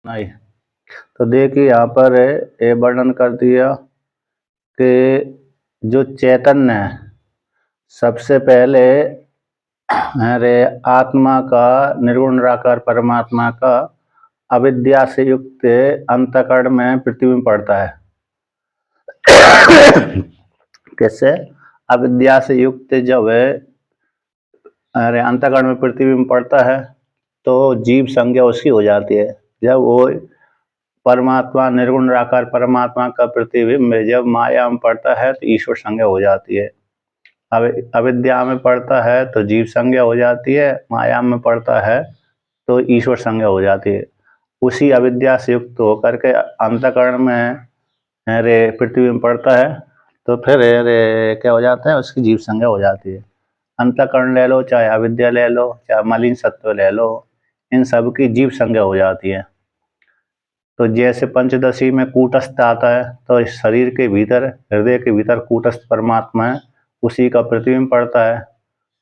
नहीं। तो देखिए यहाँ पर ये वर्णन कर दिया कि जो चैतन्य है सबसे पहले अरे आत्मा का निर्गुण निराकार परमात्मा का अविद्या से युक्त अंतःकरण में पृथ्वी में पड़ता है। कैसे? अविद्या से युक्त जब अंतःकरण में पृथ्वी में पड़ता है तो जीव संज्ञा उसकी हो जाती है। जब वो परमात्मा निर्गुण निराकार परमात्मा का प्रतिबिंब जब माया में पड़ता है तो ईश्वर संज्ञा हो जाती है। अविद्या में पड़ता है तो जीव संज्ञा हो जाती है, माया में पड़ता है तो ईश्वर संज्ञा हो जाती है। उसी अविद्या से युक्त होकर के अंतःकरण में पृथ्वी में पड़ता है तो फिर क्या हो जाता है, उसकी जीव संज्ञा हो जाती है। अंतःकरण ले लो, चाहे अविद्या ले लो, चाहे मलिन सत्व ले लो, इन सब की जीव संज्ञा हो जाती है। तो जैसे पंचदशी में कूटस्थ आता है तो शरीर के भीतर, हृदय के भीतर कूटस्थ परमात्मा है, उसी का प्रतिबिंब पड़ता है।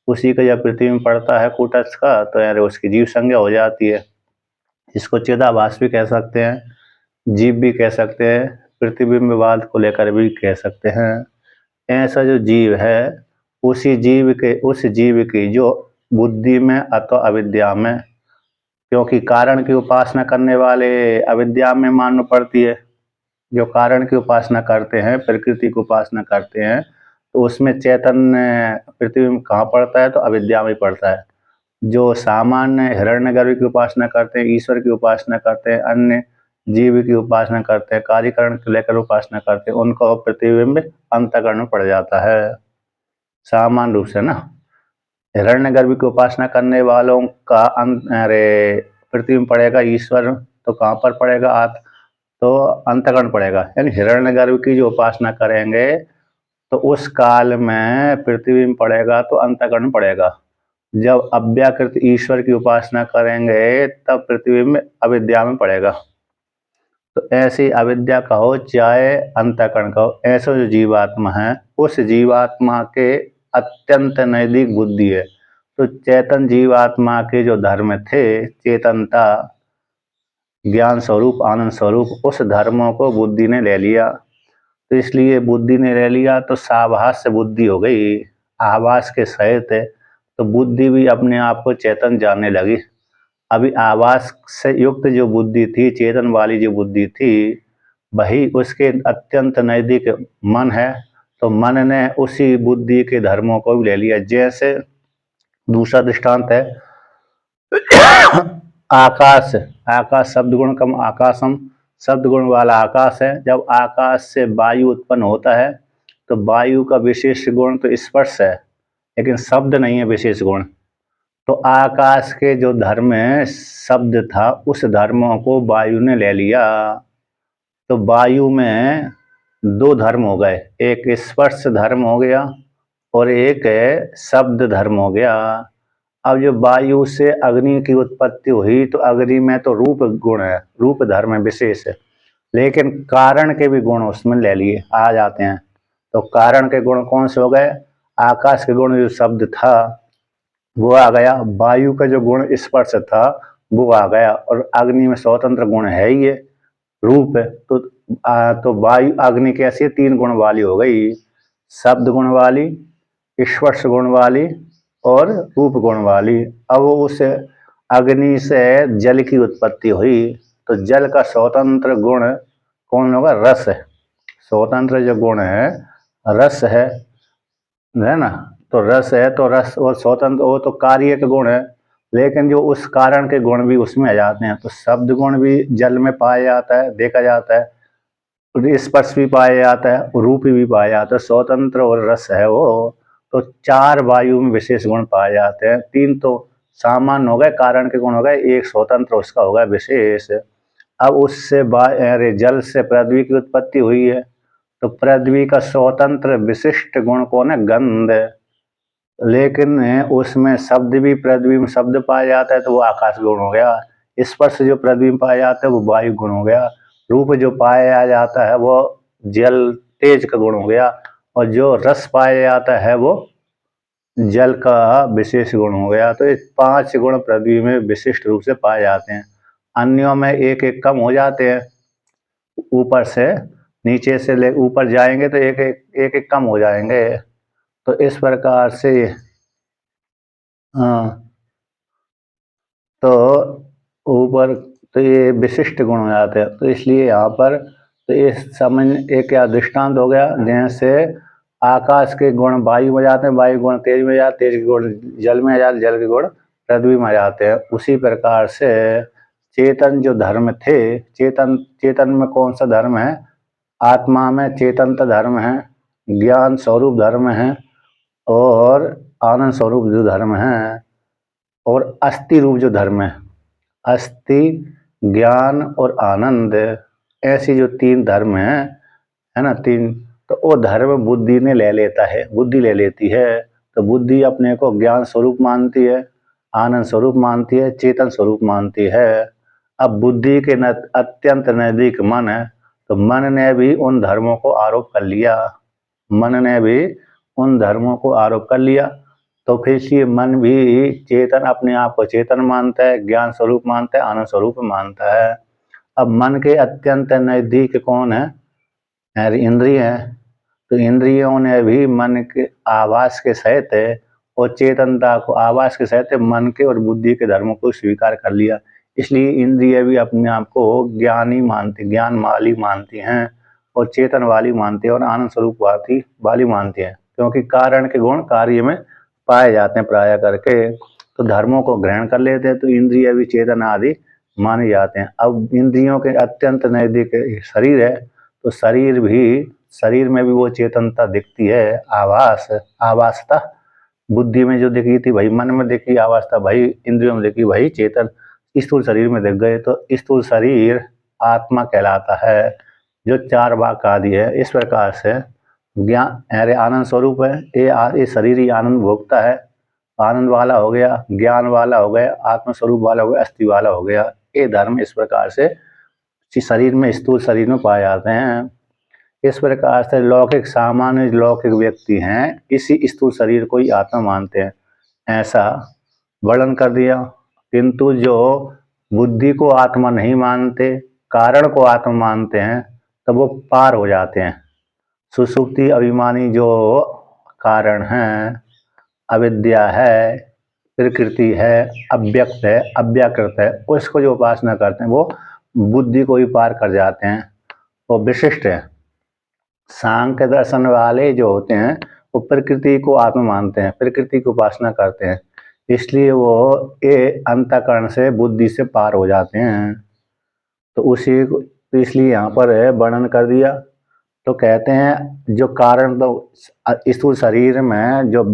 उसी का जब प्रतिबिंब पड़ता है कूटस्थ का तो यार उसकी जीव संज्ञा हो जाती है। इसको चिदाभास भी कह सकते हैं, जीव भी कह सकते हैं, प्रतिबिंबवाद को लेकर भी कह सकते हैं। ऐसा जो जीव है उस जीव की जो बुद्धि में अथवा अविद्या में, क्योंकि कारण की उपासना करने वाले अविद्या में मानना पड़ती है। जो कारण की उपासना करते हैं, प्रकृति की उपासना करते हैं, तो उसमें चैतन्य प्रतिबिंब कहाँ पड़ता है? तो अविद्या में पड़ता है। जो सामान्य हिरण्यगर्भ की उपासना करते हैं, ईश्वर की उपासना करते हैं, अन्य जीव की उपासना करते हैं, कार्यकरण को लेकर उपासना करते हैं, उनका प्रतिबिंब अंतःकरण में पड़ जाता है सामान्य रूप से ना। हिरण्यगर्भ की उपासना करने वालों का प्रतिबिंब पड़ेगा ईश्वर, तो कहाँ पर पड़ेगा? आप तो अंतःकरण पड़ेगा। यानी हिरण्यगर्भ की जो उपासना करेंगे तो उस काल में प्रतिबिंब पड़ेगा तो अंतःकरण पड़ेगा। जब अव्याकृत ईश्वर की उपासना करेंगे तब प्रतिबिंब अविद्या में पड़ेगा। तो ऐसी अविद्या कहो चाहे अंतःकरण कहो, ऐसा जो जीवात्मा है उस जीवात्मा के अत्यंत नजदीक बुद्धि है। तो चेतन जीवात्मा के जो धर्म थे, चेतनता, ज्ञान स्वरूप, आनंद स्वरूप, उस धर्मों को बुद्धि ने ले लिया। तो इसलिए बुद्धि ने ले लिया तो साभास से बुद्धि हो गई, आभास के सहित। तो बुद्धि भी अपने आप को चेतन जानने लगी। अभी आभास से युक्त जो बुद्धि थी, चेतन वाली जो बुद्धि थी, वही उसके अत्यंत नजदीक मन है। तो मन ने उसी बुद्धि के धर्मों को भी ले लिया। जैसे दूसरा दृष्टांत है आकाश। आकाश शब्द गुण कम आकाशम, शब्द गुण वाला आकाश है। जब आकाश से वायु उत्पन्न होता है तो वायु का विशेष गुण तो स्पर्श है, लेकिन शब्द नहीं है विशेष गुण। तो आकाश के जो धर्म शब्द था उस धर्मों को वायु ने ले लिया। तो वायु में दो धर्म हो गए, एक स्पर्श धर्म हो गया और एक शब्द धर्म हो गया। अब जो वायु से अग्नि की उत्पत्ति हुई तो अग्नि में तो रूप गुण है, रूप धर्म है विशेष है, लेकिन कारण के भी गुण उसमें ले लिए आ जाते हैं। तो कारण के गुण कौन से हो गए? आकाश के गुण जो शब्द था वो आ गया, वायु का जो गुण स्पर्श था वो आ गया, और अग्नि में स्वतंत्र गुण है ही, ये रूप है। तो वायु अग्नि कैसी तीन गुण वाली हो गई, शब्द गुण वाली, स्पर्श गुण वाली और रूप गुण वाली। अब उस अग्नि से जल की उत्पत्ति हुई तो जल का स्वतंत्र गुण कौन होगा? रस है। स्वतंत्र जो गुण है रस है ना। तो रस है तो रस और स्वतंत्र, वो तो कार्य के गुण है, लेकिन जो उस कारण के गुण भी उसमें आ जाते हैं। तो शब्द गुण भी जल में पाया जाता है, देखा जाता है, स्पर्श भी पाया जाता है, रूप भी पाया जाता है, स्वतंत्र और रस है वो। तो चार वायु में विशेष गुण पाए जाते हैं, तीन तो सामान्य हो गए, कारण के गुण हो गए, एक स्वतंत्र उसका हो गया विशेष। अब उससे जल से पृथ्वी की उत्पत्ति हुई है तो पृथ्वी का स्वतंत्र विशिष्ट गुण कौन है? गंध। लेकिन उसमें शब्द भी पृथ्वी में शब्द पाया जाता है तो वो आकाश गुण हो गया। स्पर्श जो पृथ्वी में पाया जाता है वो वायु गुण हो गया। रूप जो पाया जाता है वो जल तेज का गुण हो गया, और जो रस पाया जाता है वो जल का विशेष गुण हो गया। तो ये पांच गुण पृथ्वी में विशिष्ट रूप से पाए जाते हैं। अन्यों में एक एक कम हो जाते हैं, ऊपर से नीचे से ले ऊपर जाएंगे तो एक एक कम हो जाएंगे। तो इस प्रकार से हाँ, तो ऊपर तो ये विशिष्ट गुण हो जाते हैं। तो इसलिए यहाँ पर तो ये समझ एक क्या दृष्टांत हो गया, जैसे आकाश के गुण वायु में जाते हैं, वायु गुण तेज में जाते, तेज के गुण जल में जाते, जल के गुण पृथ्वी में जाते हैं। उसी प्रकार से चेतन जो धर्म थे, चेतन चेतन में कौन सा धर्म है? आत्मा में चेतनता धर्म है, ज्ञान स्वरूप धर्म है, और आनंद स्वरूप जो धर्म है, और अस्थि रूप जो धर्म है, अस्थि, ज्ञान और आनंद, ऐसी जो तीन धर्म है ना, तीन। तो वो धर्म बुद्धि ने ले लेता है, बुद्धि ले लेती है। तो बुद्धि अपने को ज्ञान स्वरूप मानती है, आनंद स्वरूप मानती है, चेतन स्वरूप मानती है। अब बुद्धि के अत्यंत नजदीक मन है, तो मन ने भी उन धर्मों को आरोप कर लिया, मन ने भी उन धर्मों को आरोप कर लिया। तो फिर इसलिए मन भी चेतन, अपने आप को चेतन मानता है, ज्ञान स्वरूप मानता है, आनंद स्वरूप मानता है। अब मन के अत्यंत नजदीक कौन है? इंद्रिय है। तो इंद्रियों ने भी मन के आवास के सहित और चेतनता को आवास के सहित मन के और बुद्धि के धर्मों को स्वीकार कर लिया। इसलिए इंद्रिय भी अपने आप को ज्ञानी मानती, ज्ञान वाली मानती हैं, और चेतन वाली मानती है, और आनंद स्वरूप वाली मानती है, क्योंकि कारण के गुण कार्य में पाए जाते हैं प्राय करके। तो धर्मों को ग्रहण कर लेते हैं, तो इंद्रिय भी चेतन आदि माने जाते हैं। अब इंद्रियों के अत्यंत नजदीक शरीर है, तो शरीर में भी वो चेतनता दिखती है, आवासता। बुद्धि में जो दिखी थी भाई, मन में दिखी आवासता भाई, इंद्रियों में दिखी भाई चेतन, स्थूल शरीर में दिख गए। तो स्थूल शरीर आत्मा कहलाता है, जो चार वाक आदि है। इस प्रकार से ज्ञान अरे आनंद स्वरूप है, ये शरीर ही आनंद भोगता है, आनंद वाला हो गया, ज्ञान वाला हो गया, आत्म स्वरूप वाला हो गया, अस्थि वाला हो गया। ये धर्म इस प्रकार से शरीर में, स्थूल शरीर में पाए जाते हैं। इस प्रकार से लौकिक सामान्य लौकिक व्यक्ति हैं, इसी स्थूल शरीर को ही आत्मा मानते हैं, ऐसा वर्णन कर दिया। किंतु जो बुद्धि को आत्मा नहीं मानते, कारण को आत्मा मानते हैं, तब वो पार हो जाते हैं। सुसुप्ति अभिमानी जो कारण हैं, अविद्या है, प्रकृति है, अव्यक्त है, अव्याकृत है, उसको जो उपासना करते हैं वो बुद्धि को ही पार कर जाते हैं, वो विशिष्ट है। सांख्य दर्शन वाले जो होते हैं वो प्रकृति को आत्मा मानते हैं, प्रकृति की उपासना करते हैं, इसलिए वो ये अंतःकरण से बुद्धि से पार हो जाते हैं। तो उसी को तो इसलिए यहाँ पर वर्णन कर दिया। तो कहते हैं जो कारण, तो स्थूल शरीर में जो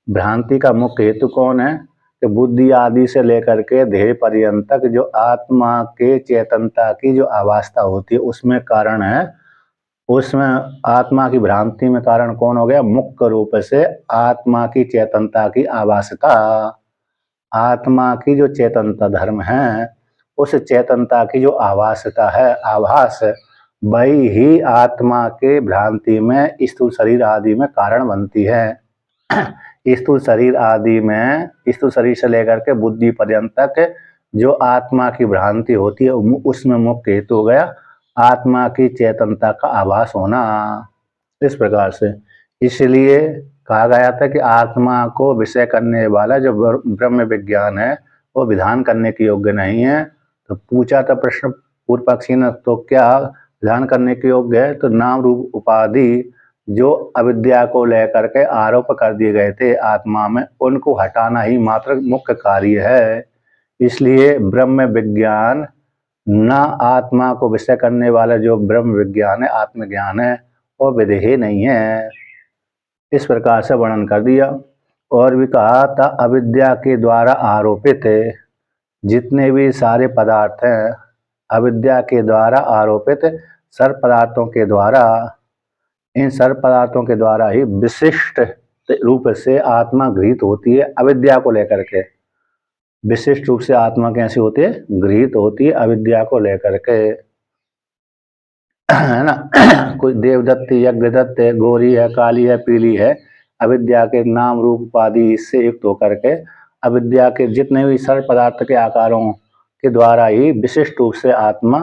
भ्रांति का मुख्य हेतु कौन है? कि बुद्धि आदि से लेकर के देह पर्यंत तक जो आत्मा के चेतनता की जो अवस्था होती है, उसमें कारण है, उसमें आत्मा की भ्रांति में कारण कौन हो गया? मुख्य रूप से आत्मा की चेतनता की आभासता, आत्मा की जो चेतनता धर्म है, उस चेतनता की जो आभासता है, आभास, वही ही आत्मा के भ्रांति में स्थूल शरीर आदि में कारण बनती है। स्थूल शरीर आदि में, स्थूल शरीर से लेकर के बुद्धि पर्यंत तक जो आत्मा की भ्रांति होती है, उसमें मुख्य हेतु हो गया आत्मा की चेतनता का आभास होना। इस प्रकार से इसलिए कहा गया था कि आत्मा को विषय करने वाला जो ब्रह्म विज्ञान है वो विधान करने के योग्य नहीं है। तो पूछा था प्रश्न पूर्व पक्षी ने, तो क्या विधान करने के योग्य है? तो नाम रूप उपाधि जो अविद्या को लेकर के आरोप कर दिए गए थे आत्मा में, उनको हटाना ही मात्र मुख्य कार्य है। इसलिए ब्रह्म विज्ञान न आत्मा को विषय करने वाला जो ब्रह्म विज्ञान है, आत्मज्ञान है, वो विधेय नहीं है। इस प्रकार से वर्णन कर दिया। और भी कहा था अविद्या के द्वारा आरोपित जितने भी सारे पदार्थ हैं, अविद्या के द्वारा आरोपित सर्व पदार्थों के द्वारा, इन सर्व पदार्थों के द्वारा ही विशिष्ट रूप से आत्मा गृहीत होती है। अविद्या को लेकर के विशिष्ट रूप से आत्मा कैसी होती है? गृहीत होती है अविद्या को लेकर के, है ना। कोई देवदत्त, यज्ञदत्त है, गोरी है, काली है, पीली है, अविद्या के नाम रूप उपाधि इससे युक्त होकर के अविद्या के जितने भी सर्व पदार्थ के आकारों के द्वारा ही विशिष्ट रूप से आत्मा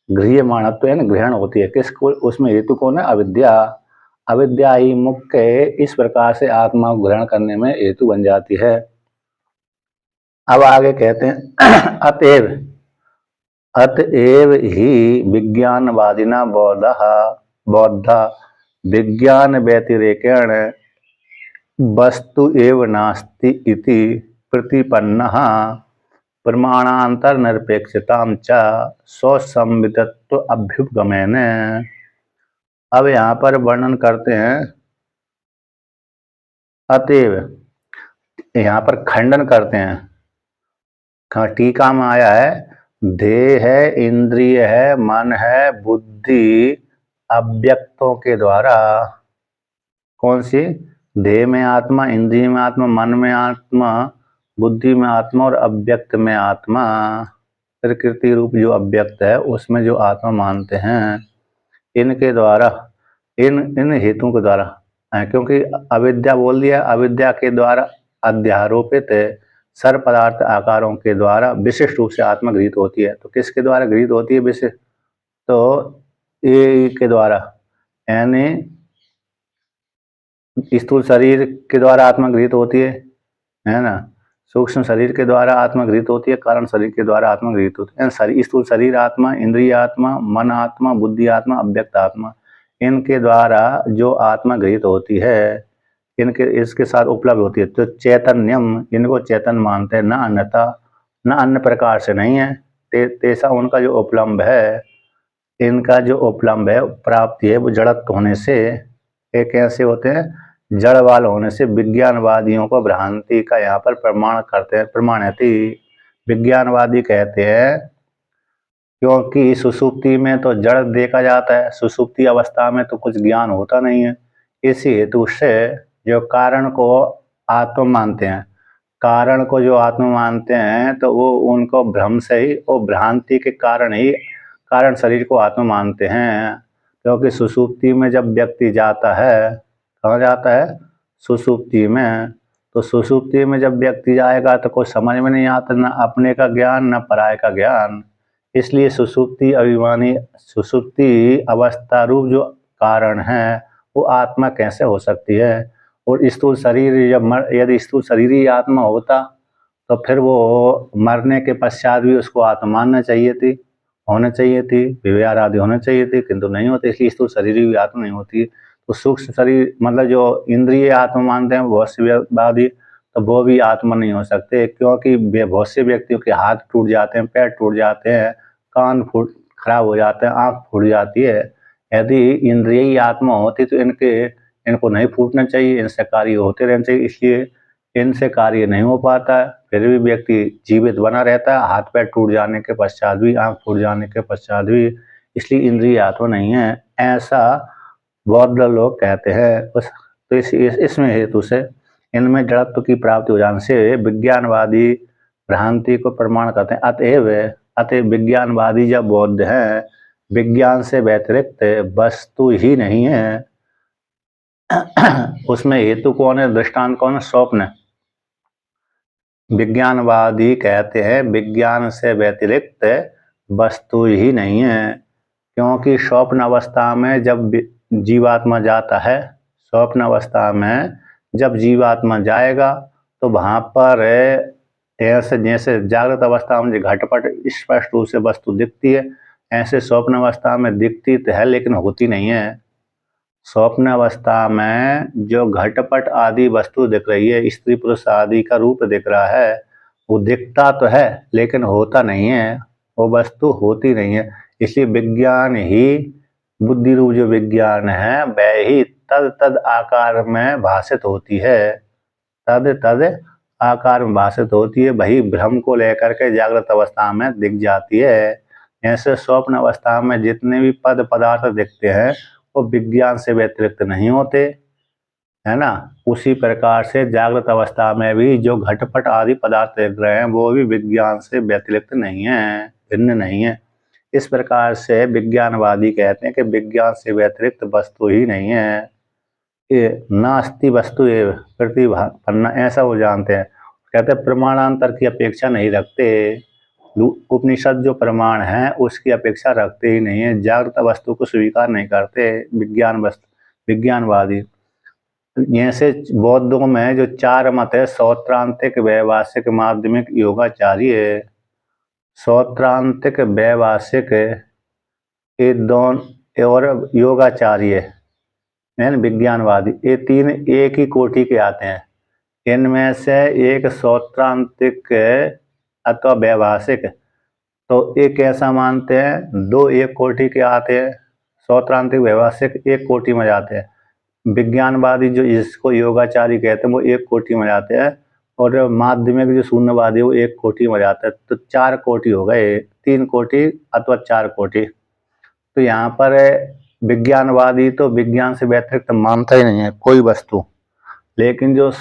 गृह्यमाणत्व यानी ग्रहण होती है। किसको? उसमें हेतु कौन है? अविद्या। अविद्या ही मुख्य इस प्रकार से आत्मा को ग्रहण करने में हेतु बन जाती है। अब आगे कहते हैं अतएव अतएव ही विज्ञानवादिना बौद्धा विज्ञान व्यतिरेकेण वस्तु एव नास्ति इति प्रतिपन्नः प्रमाणांतर निरपेक्षतां च स्वसंवितत्व अभ्युपगमेन। अब यहाँ पर वर्णन करते हैं अतएव, यहाँ पर खंडन करते हैं। टीका में आया है देह है, इंद्रिय है, मन है, बुद्धि अव्यक्तों के द्वारा। कौन सी? देह में आत्मा, इंद्रिय में आत्मा, मन में आत्मा, बुद्धि में आत्मा और अव्यक्त में आत्मा। प्रकृति रूप जो अव्यक्त है उसमें जो आत्मा मानते हैं, इनके द्वारा, इन हेतुओं के द्वारा, क्योंकि अविद्या बोल दिया, अविद्या के द्वारा अध्यारोपित सर्व पदार्थ आकारों के द्वारा विशिष्ट रूप से आत्मा गृहीत होती है। तो किसके द्वारा गृहीत होती है विशिष्ट? तो ये के द्वारा, यानी स्थूल शरीर के द्वारा आत्मा गृहीत होती है ना। सूक्ष्म शरीर के द्वारा आत्मा गृहीत होती है, कारण शरीर के द्वारा आत्मा गृहीत होती है। स्थूल शरीर आत्मा, इंद्रिय आत्मा, मन आत्मा, बुद्धि आत्मा, अव्यक्त आत्मा, इनके द्वारा जो आत्मा गृहीत होती है, इसके साथ उपलब्ध होती है। तो चैतन्यम, इनको चेतन मानते हैं, न अन्यथा, न अन्य प्रकार से नहीं है। तेसा उनका जो उपलम्ब है, इनका जो उपलम्ब है, प्राप्ति है, वो जड़त्व होने से, एक ऐसे होते हैं जड़वाल होने से विज्ञानवादियों को भ्रांति का यहाँ पर प्रमाण करते हैं। प्रमाणिति विज्ञानवादी कहते हैं क्योंकि सुषुप्ति में तो जड़ देखा जाता है, सुषुप्ति अवस्था में तो कुछ ज्ञान होता नहीं है। इसी हेतु से जो कारण को आत्मा मानते हैं, कारण को जो आत्मा मानते हैं, तो वो उनको भ्रम से ही, वो भ्रांति के कारण ही कारण शरीर को आत्मा मानते हैं। क्योंकि सुषुप्ति में जब व्यक्ति जाता है, कहाँ जाता है? सुषुप्ति में। तो सुषुप्ति में जब व्यक्ति जाएगा तो कुछ समझ में नहीं आता, न अपने का ज्ञान न पराये का ज्ञान। इसलिए सुषुप्ति अभिमानी, सुषुप्ति अवस्था रूप जो कारण है वो आत्मा कैसे हो सकती है? और स्थूल शरीर यदि स्थूल शरीर ही आत्मा होता तो फिर वो मरने के पश्चात भी उसको आत्मा मानना चाहिए थी, होना चाहिए थी, विव्यार आदि होना चाहिए थी, किंतु नहीं होते, इसलिए स्थूल शरीर भी आत्मा नहीं होती। तो सूक्ष्म शरीर मतलब जो इंद्रिय आत्मा मानते हैं बहुत से वादी, तो वो भी आत्मा नहीं हो सकते, क्योंकि बहुत से व्यक्तियों के हाथ टूट जाते हैं, पैर टूट जाते हैं, कान खराब हो जाते हैं, आँख फूट जाती है। यदि इंद्रिय आत्मा होती तो इनको नहीं फूटना चाहिए, इनसे कार्य होते रहना चाहिए, इसलिए इनसे कार्य नहीं हो पाता है, फिर भी व्यक्ति जीवित बना रहता है, हाथ पैर टूट जाने के पश्चात भी, आँख फूट जाने के पश्चात भी, इसलिए इंद्रिय आत्मा नहीं है, ऐसा बौद्ध लोग कहते हैं। तो इसमें हेतु से इनमें जड़त्व की प्राप्ति हो जाने से विज्ञानवादी भ्रांति को प्रमाण करते हैं। अतएव विज्ञानवादी जब बौद्ध हैं, विज्ञान से व्यतिरिक्त वस्तु ही नहीं है। उसमें हेतु कौन है? दृष्टांत कौन है? स्वप्न। विज्ञानवादी कहते हैं विज्ञान से व्यतिरिक्त वस्तु ही नहीं है, क्योंकि स्वप्न अवस्था में जब जीवात्मा जाता है, स्वप्न अवस्था में जब जीवात्मा जाएगा तो वहाँ पर ऐसे जैसे जागृत अवस्था में घटपट स्पष्ट रूप से वस्तु दिखती है, ऐसे स्वप्न अवस्था में दिखती तो है लेकिन होती नहीं है। स्वप्न अवस्था में जो घटपट आदि वस्तु दिख रही है, स्त्री पुरुष आदि का रूप दिख रहा है, वो दिखता तो है लेकिन होता नहीं है, वो वस्तु होती नहीं है। इसलिए विज्ञान ही, बुद्धि रूप जो विज्ञान है वह ही तद आकार में भाषित होती है, तद आकार में भाषित होती है, वही भ्रम को लेकर के जागृत अवस्था में दिख जाती है। ऐसे स्वप्न अवस्था में जितने भी पद पदार्थ दिखते हैं वो विज्ञान से व्यतिरिक्त नहीं होते, है ना। उसी प्रकार से जागृत अवस्था में भी जो घटपट आदि पदार्थ दिख रहे हैं वो भी विज्ञान से व्यतिरिक्त नहीं है, भिन्न नहीं है। इस प्रकार से विज्ञानवादी कहते हैं कि विज्ञान से व्यतिरिक्त वस्तु ही नहीं है, ये नास्ति वस्तु एव प्रतिपन्ना, ऐसा वो जानते हैं। कहते हैं प्रमाणांतर की अपेक्षा नहीं रखते, उपनिषद जो प्रमाण है उसकी अपेक्षा रखते ही नहीं है, जागृत वस्तु को स्वीकार नहीं करते विज्ञानवादी। जैसे बौद्धों में जो 4 मत है, सौत्रांतिक, वैभाषिक, माध्यमिक, योगाचार्य। सौत्रांतिक, वैभाषिक, ये दोनों और योगाचार्य यानी विज्ञानवादी, ये 3 एक ही कोटि के आते हैं। इनमें से एक सौत्रांतिक अथवा वैभाषिक, तो एक कैसा मानते हैं, 2 एक कोटि के आते हैं। सौत्रांतिक वैभाषिक एक कोटि में जाते हैं। विज्ञानवादी जो जिसको योगाचारी कहते हैं वो एक कोटि में जाते हैं, और माध्यमिक जो शून्यवादी वो एक कोटि में जाते हैं। तो 4 कोटि हो गए, 3 कोटि अथवा 4 कोटि। तो यहाँ पर विज्ञानवादी तो विज्ञान से व्यतिरिक्त मानता ही नहीं है कोई वस्तु, लेकिन जो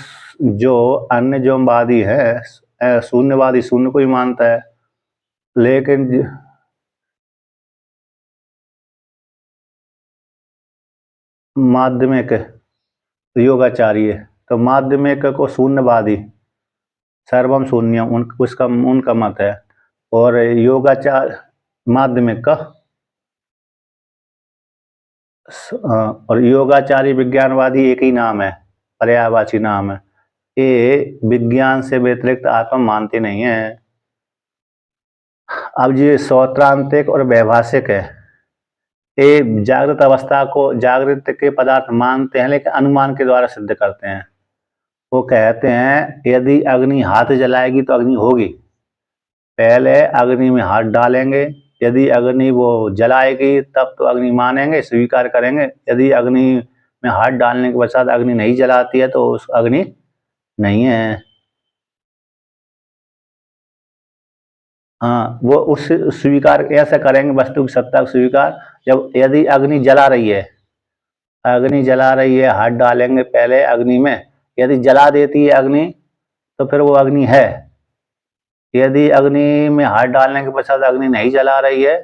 जो अन्य जो वादी है, शून्यवादी शून्य को ही मानता है। लेकिन माध्यमिक योगाचार्य, तो माध्यमिक को शून्यवादी, सर्वम शून्यम, उनका मत है। और योगाचार माध्यमिक का और योगाचारी विज्ञानवादी एक ही नाम है, पर्यायवाची नाम है। ये विज्ञान से व्यतिरिक्त आत्मा मानते नहीं है। अब ये सौत्रांतिक और वैभाषिक है, ये जागृत अवस्था को जागृत के पदार्थ मानते हैं, लेकिन अनुमान के द्वारा सिद्ध करते हैं। वो कहते हैं यदि अग्नि हाथ जलाएगी तो अग्नि होगी, पहले अग्नि में हाथ डालेंगे, यदि अग्नि वो जलाएगी तब तो अग्नि मानेंगे, स्वीकार करेंगे। यदि अग्नि में हाथ डालने के पश्चात अग्नि नहीं जलाती है तो उस अग्नि नहीं है। हाँ, वो उस स्वीकार ऐसा करेंगे वस्तु की सत्ता को स्वीकार, जब यदि अग्नि जला रही है, हाथ डालेंगे पहले अग्नि में, यदि जला देती है अग्नि तो फिर वो अग्नि है। यदि अग्नि में हाथ डालने के पश्चात अग्नि नहीं जला रही है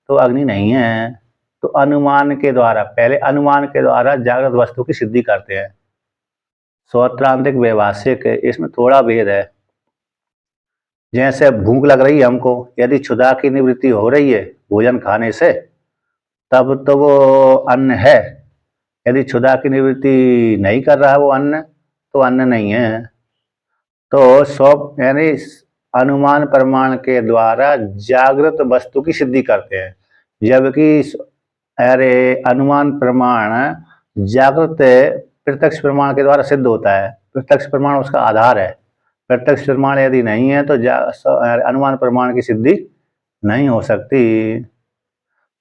तो अग्नि नहीं है। तो अनुमान के द्वारा, पहले अनुमान के द्वारा जागृत वस्तु की सिद्धि करते हैं। सौत्रांतिक वैभाषिक, इसमें थोड़ा भेद है। जैसे भूख लग रही है हमको, यदि क्षुधा की निवृत्ति हो रही है भोजन खाने से तब तो वो अन्न है। यदि क्षुधा की निवृत्ति नहीं कर रहा है वो अन्न, तो अन्न नहीं है। तो यानी अनुमान प्रमाण के द्वारा जागृत वस्तु की सिद्धि करते हैं, जबकि अनुमान प्रमाण जागृत प्रत्यक्ष प्रमाण के द्वारा सिद्ध होता है। प्रत्यक्ष प्रमाण उसका आधार है। प्रत्यक्ष प्रमाण यदि नहीं है तो अनुमान प्रमाण की सिद्धि नहीं हो सकती।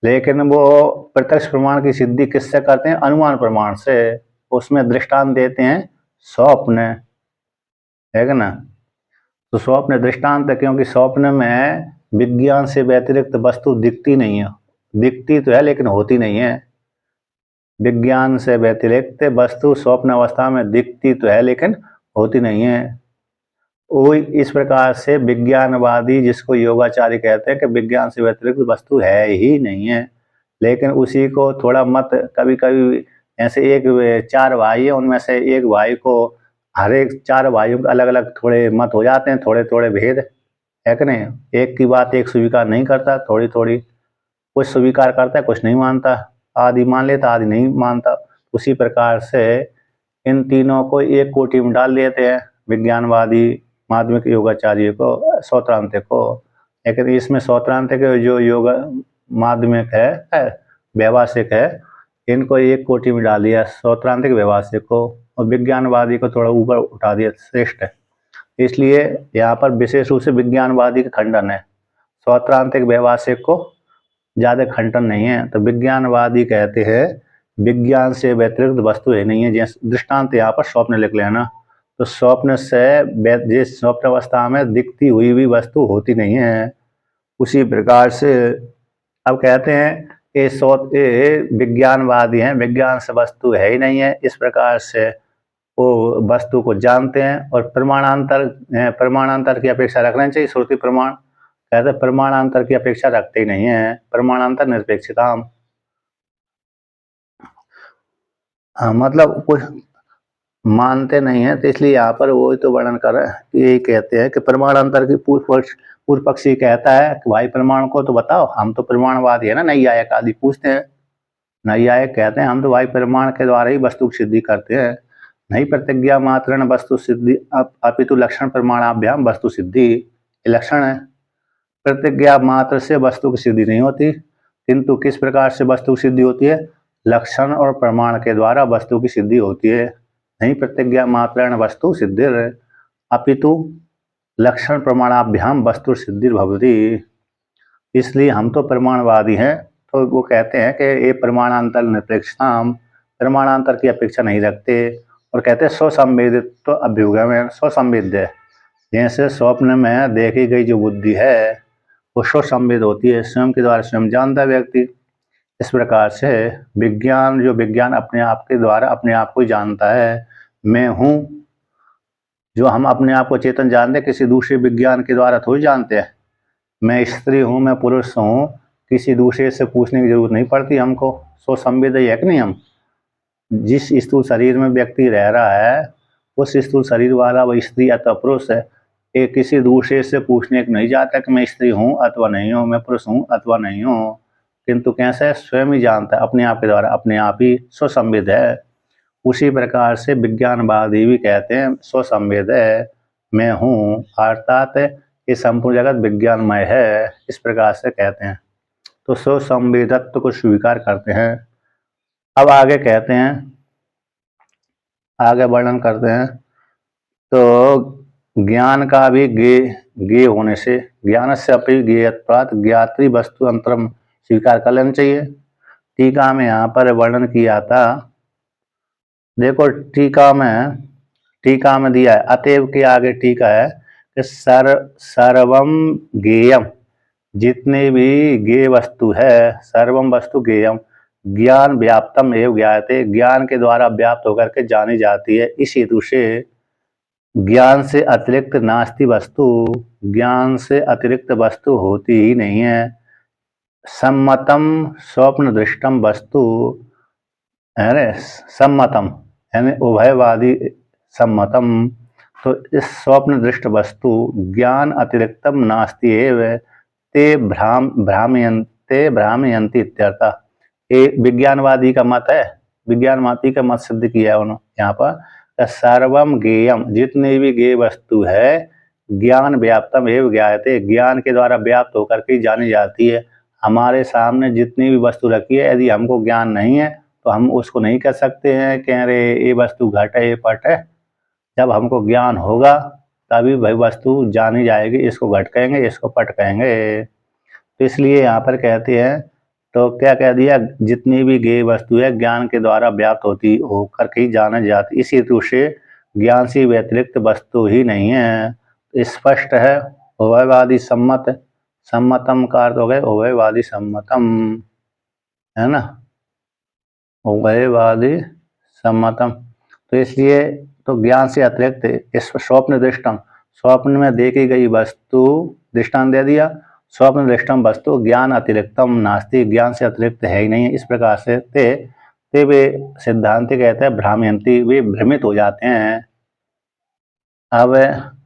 लेकिन वो प्रत्यक्ष प्रमाण की सिद्धि किससे करते हैं, अनुमान प्रमाण से। उसमें दृष्टांत देते हैं स्वप्न, है ना। तो स्वप्न दृष्टांत है, क्योंकि स्वप्न में विज्ञान से व्यतिरिक्त वस्तु दिखती नहीं है, दिखती तो है लेकिन होती नहीं है। विज्ञान से व्यतिरिक्त वस्तु स्वप्न अवस्था में दिखती तो है लेकिन होती नहीं है। वही इस प्रकार से विज्ञानवादी, जिसको योगाचार्य कहते हैं, कि विज्ञान से व्यतिरिक्त वस्तु है ही नहीं है, लेकिन उसी को थोड़ा मत कभी कभी ऐसे एक 4 भाई है, उनमें से एक भाई को, हर एक 4 भाइयों के अलग अलग थोड़े मत हो जाते हैं, थोड़े थोड़े भेद है कि नहीं। एक की बात एक स्वीकार नहीं करता, थोड़ी थोड़ी कुछ स्वीकार करता है, कुछ नहीं मानता, आदि मान लेता आदि नहीं मानता। उसी प्रकार से इन तीनों को एक कोटि में डाल देते हैं, विज्ञानवादी, माध्यमिक योगाचार्य को, सौत्रांतिक को। लेकिन इसमें सौत्रांतिक जो योग माध्यमिक है, व्यवहासिक है, इनको एक कोटि में डाल दिया, सौत्रांतिक व्यवहासिक को, और विज्ञानवादी को थोड़ा ऊपर उठा दिया, श्रेष्ठ है। इसलिए यहाँ पर विशेष रूप से विज्ञानवादी का खंडन है, सौत्रांतिक व्यवहासिक को ज़्यादा खंडन नहीं है। तो विज्ञानवादी कहते हैं विज्ञान से व्यतिरिक्त वस्तु है नहीं है। जैसे दृष्टांत यहाँ पर स्वप्न लिख लेना, तो स्वप्न से जिस स्वप्न अवस्था में दिखती हुई भी वस्तु होती नहीं है, उसी प्रकार से अब कहते हैं ये विज्ञानवादी हैं, विज्ञान से वस्तु है ही नहीं है, इस प्रकार से वो वस्तु को जानते हैं। और प्रमाणांतर की अपेक्षा रखना चाहिए। श्रुति प्रमाण कहते हैं प्रमाणांतर की अपेक्षा रखते ही नहीं है, प्रमाणांतर निरपेक्षता। मतलब कुछ मानते नहीं है, तो इसलिए यहाँ पर वो तो वर्णन कर रहे हैं, यही कहते हैं कि प्रमाणांतर की पूर्व पक्षी कहता है कि भाई प्रमाण को तो बताओ, हम तो प्रमाणवादी है ना, नैयायिक आदि पूछते हैं। नैयायिक कहते हैं हम तो भाई प्रमाण के द्वारा ही वस्तु की सिद्धि करते हैं, नहीं प्रतिज्ञा मात्रेण वस्तु सिद्धि अपितु लक्षण प्रमाणाभ्याम वस्तु सिद्धि। लक्षण है, प्रतिज्ञा मात्र से वस्तु की सिद्धि नहीं होती, किंतु किस प्रकार से वस्तु की सिद्धि होती है, लक्षण और प्रमाण के द्वारा वस्तु की सिद्धि होती है। नहीं प्रतिज्ञा मात्रेण वस्तु सिद्धिर अपितु लक्षण प्रमाणाभ्याम वस्तु सिद्धि भवति। इसलिए हम तो प्रमाणवादी हैं, तो वो कहते हैं कि ये प्रमाणांतर निरपेक्षता, प्रमाणांतर की अपेक्षा नहीं रखते, और कहते हैं स्वसंवेदित्व अभ्युगम, स्वसंवेद्य, जैसे स्वप्न में देखी गई जो बुद्धि है वो स्वसंवेद होती है, स्वयं के द्वारा स्वयं जानता है व्यक्ति। इस प्रकार से विज्ञान, जो विज्ञान अपने आप के द्वारा अपने आप को जानता है, मैं हूँ, जो हम अपने आप को चेतन जानते हैं, किसी दूसरे विज्ञान के द्वारा थोड़ी जानते हैं। मैं स्त्री हूँ, मैं पुरुष हूँ, किसी दूसरे से पूछने की जरूरत नहीं पड़ती हमको। स्वसंवेद है कि नहीं हम? जिस स्थूल शरीर में व्यक्ति रह रहा है, उस स्थूल शरीर वाला वह स्त्री अथवा पुरुष है, ये किसी दूसरे से पूछने को नहीं जाता कि मैं स्त्री हूँ अथवा नहीं हूँ, मैं पुरुष हूँ अथवा नहीं हूँ, किंतु कैसे स्वयं ही जानता है अपने आप के द्वारा, अपने आप ही स्वसंवेद है। उसी प्रकार से विज्ञानवादी भी कहते हैं स्वसंवेद है, मैं हूँ, अर्थात ये संपूर्ण जगत विज्ञानमय है, इस प्रकार से कहते हैं। तो स्वसंवेदत्व को स्वीकार करते हैं। अब आगे कहते हैं, आगे वर्णन करते हैं, तो ज्ञान का भी गे होने से, ज्ञान से अपनी ज्ञेयत्वात् ज्ञात्री वस्तु अंतरम स्वीकार कर लेना चाहिए। टीका में यहाँ पर वर्णन किया था, देखो टीका में दिया है, अतएव के आगे टीका है कि सर्वम ज्ञेयम, जितने भी ज्ञेय वस्तु है, सर्वम वस्तु ज्ञेयम, ज्ञान व्याप्तम एवं ज्ञायते, ज्ञान के द्वारा व्याप्त होकर के जानी जाती है। इस हेतु से ज्ञान से अतिरिक्त नास्ति वस्तु, ज्ञान से अतिरिक्त वस्तु होती ही नहीं है। सम्मतम स्वप्न दृष्टम वस्तु, अरे सम्मतम यानी उभयवादी सम्मतम, तो इस स्वप्न दृष्ट वस्तु ज्ञान अतिरिक्तम नास्ति एव ते भ्रामयन्ति इत्यर्थ। ये विज्ञानवादी का मत है, विज्ञानवादी का मत सिद्ध किया है उन्होंने यहाँ पर। सर्वम ज्ञेयम, जितनी भी ज्ञेय वस्तु है, ज्ञान व्याप्तम एवं ज्ञायते, ज्ञान के द्वारा व्याप्त होकर के जानी जाती है। हमारे सामने जितनी भी वस्तु रखी है, यदि हमको ज्ञान नहीं है तो हम उसको नहीं कह सकते हैं कि अरे ये वस्तु घट है, ये पट है। जब हमको ज्ञान होगा तभी वही वस्तु जानी जाएगी, इसको घट कहेंगे, इसको पट कहेंगे। तो इसलिए यहाँ पर कहते हैं, तो क्या कह दिया, जितनी भी ज्ञेय वस्तु है ज्ञान के द्वारा व्याप्त होती होकर के ही जानी जाती, इसी हेतु से ज्ञान से व्यतिरिक्त वस्तु ही नहीं है। तो स्पष्ट है, उभयवादी सम्मत, सम्मतम का अर्थ हो गए उभयवादी सम्मतम, है ना, उभयवादी सम्मतम। तो इसलिए तो ज्ञान से अतिरिक्त इस स्वप्न दृष्टम, स्वप्न में देखी गई वस्तु, दृष्टांत दे दिया, स्वप्न दृष्टम वस्तु ज्ञान अतिरिक्तम नास्ति, ज्ञान से अतिरिक्त है ही नहीं। इस प्रकार से ते वे सिद्धांति कहते हैं भ्रामयंती, वे भ्रमित हो जाते हैं। अब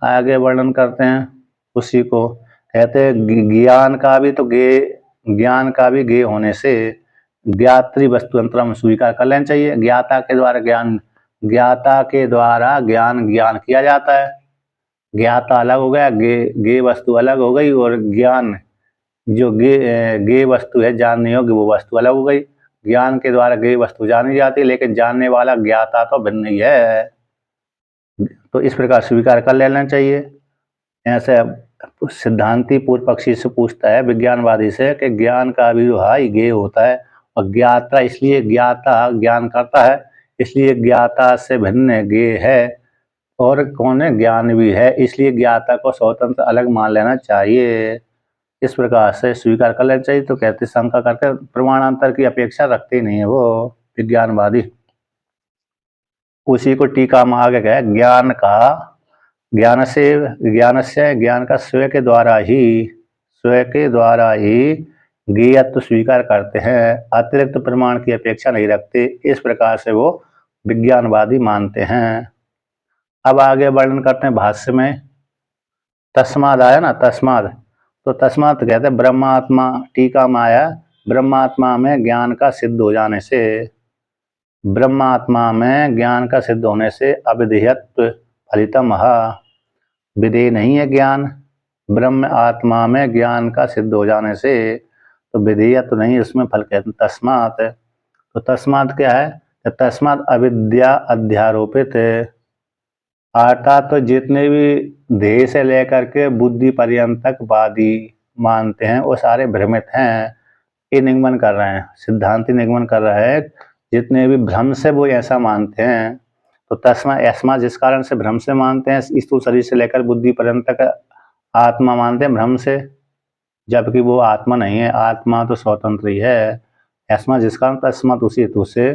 आगे वर्णन करते हैं उसी को, कहते हैं ज्ञान का भी तो ज्ञान का भी ज्ञेय होने से ज्ञात्री वस्तु अंतरम स्वीकार कर लेना चाहिए। ज्ञाता के द्वारा ज्ञान, ज्ञाता के द्वारा ज्ञान किया जाता है। ज्ञाता अलग हो गया, ज्ञेय वस्तु अलग हो गई, और ज्ञान जो ज्ञेय वस्तु है जानने योग्य वो वस्तु अलग हो गई। ज्ञान के द्वारा ज्ञेय वस्तु जानी जाती है, लेकिन जानने वाला ज्ञाता तो भिन्न ही है। तो इस प्रकार स्वीकार कर लेना चाहिए। ऐसे सिद्धांति पूर्व पक्षी से पूछता है विज्ञानवादी से कि ज्ञान का भी ही ज्ञेय होता है, और ज्ञाता इसलिए ज्ञाता ज्ञान करता है, इसलिए ज्ञाता से भिन्न ज्ञेय है, और कौन है, ज्ञान भी है, इसलिए ज्ञाता को स्वतंत्र अलग मान लेना चाहिए। इस प्रकार से स्वीकार कर लेना चाहिए। तो कहते शंका करते प्रमाणांतर की अपेक्षा रखते ही नहीं है वो विज्ञानवादी। उसी को टीका में आगे गए, ज्ञान का स्वयं के द्वारा ही ज्ञेयत्व स्वीकार करते हैं, अतिरिक्त प्रमाण की अपेक्षा नहीं रखते। इस प्रकार से वो विज्ञानवादी मानते हैं। अब आगे वर्णन करते हैं भाष्य में, तस्माद आया ना, तस्माद तो तस्मात् कहते हैं ब्रह्मात्मा, टीका में आया ब्रह्मात्मा में ज्ञान का सिद्ध हो जाने से, ब्रह्मात्मा में ज्ञान का सिद्ध होने से अविधेयत फलितम, विधेय नहीं है ज्ञान, ब्रह्म आत्मा में ज्ञान का सिद्ध हो जाने से तो विधेय तो नहीं, उसमें फल कहते हैं तस्मात्। तो तस्मात् क्या है, तो तस्मात् अविद्या अध्यारोपित, अर्थात तो जितने भी देह से लेकर के बुद्धि पर्यंत तक वादी मानते हैं वो सारे भ्रमित हैं, ये निगमन कर रहे हैं, सिद्धांति निगमन कर रहा है जितने भी भ्रम से वो ऐसा मानते हैं। तो तस्मा ऐस्मा जिस कारण से भ्रम से मानते हैं, स्थूल शरीर से लेकर बुद्धि पर्यंत तक आत्मा मानते हैं भ्रम से, जबकि वो आत्मा नहीं है, आत्मा तो स्वतंत्र ही है। ऐस्मा जिस कारण, तस्मात् उसी हेतु से,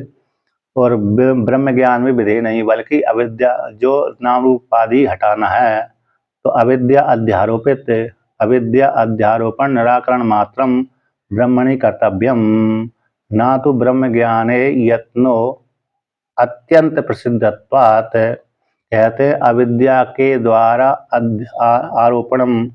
और ब्रह्म ज्ञान में विधेय नहीं बल्कि अविद्या जो नाम रूप उपाधि हटाना है, तो अविद्या अध्यारोपित, अविद्या अध्यारोपण निराकरण मात्रम ब्रह्मणि कर्तव्यम, ना तो ब्रह्म ज्ञाने यत्नो अत्यंत प्रसिद्धत्वात्, कहते अविद्या के द्वारा आरोपणम,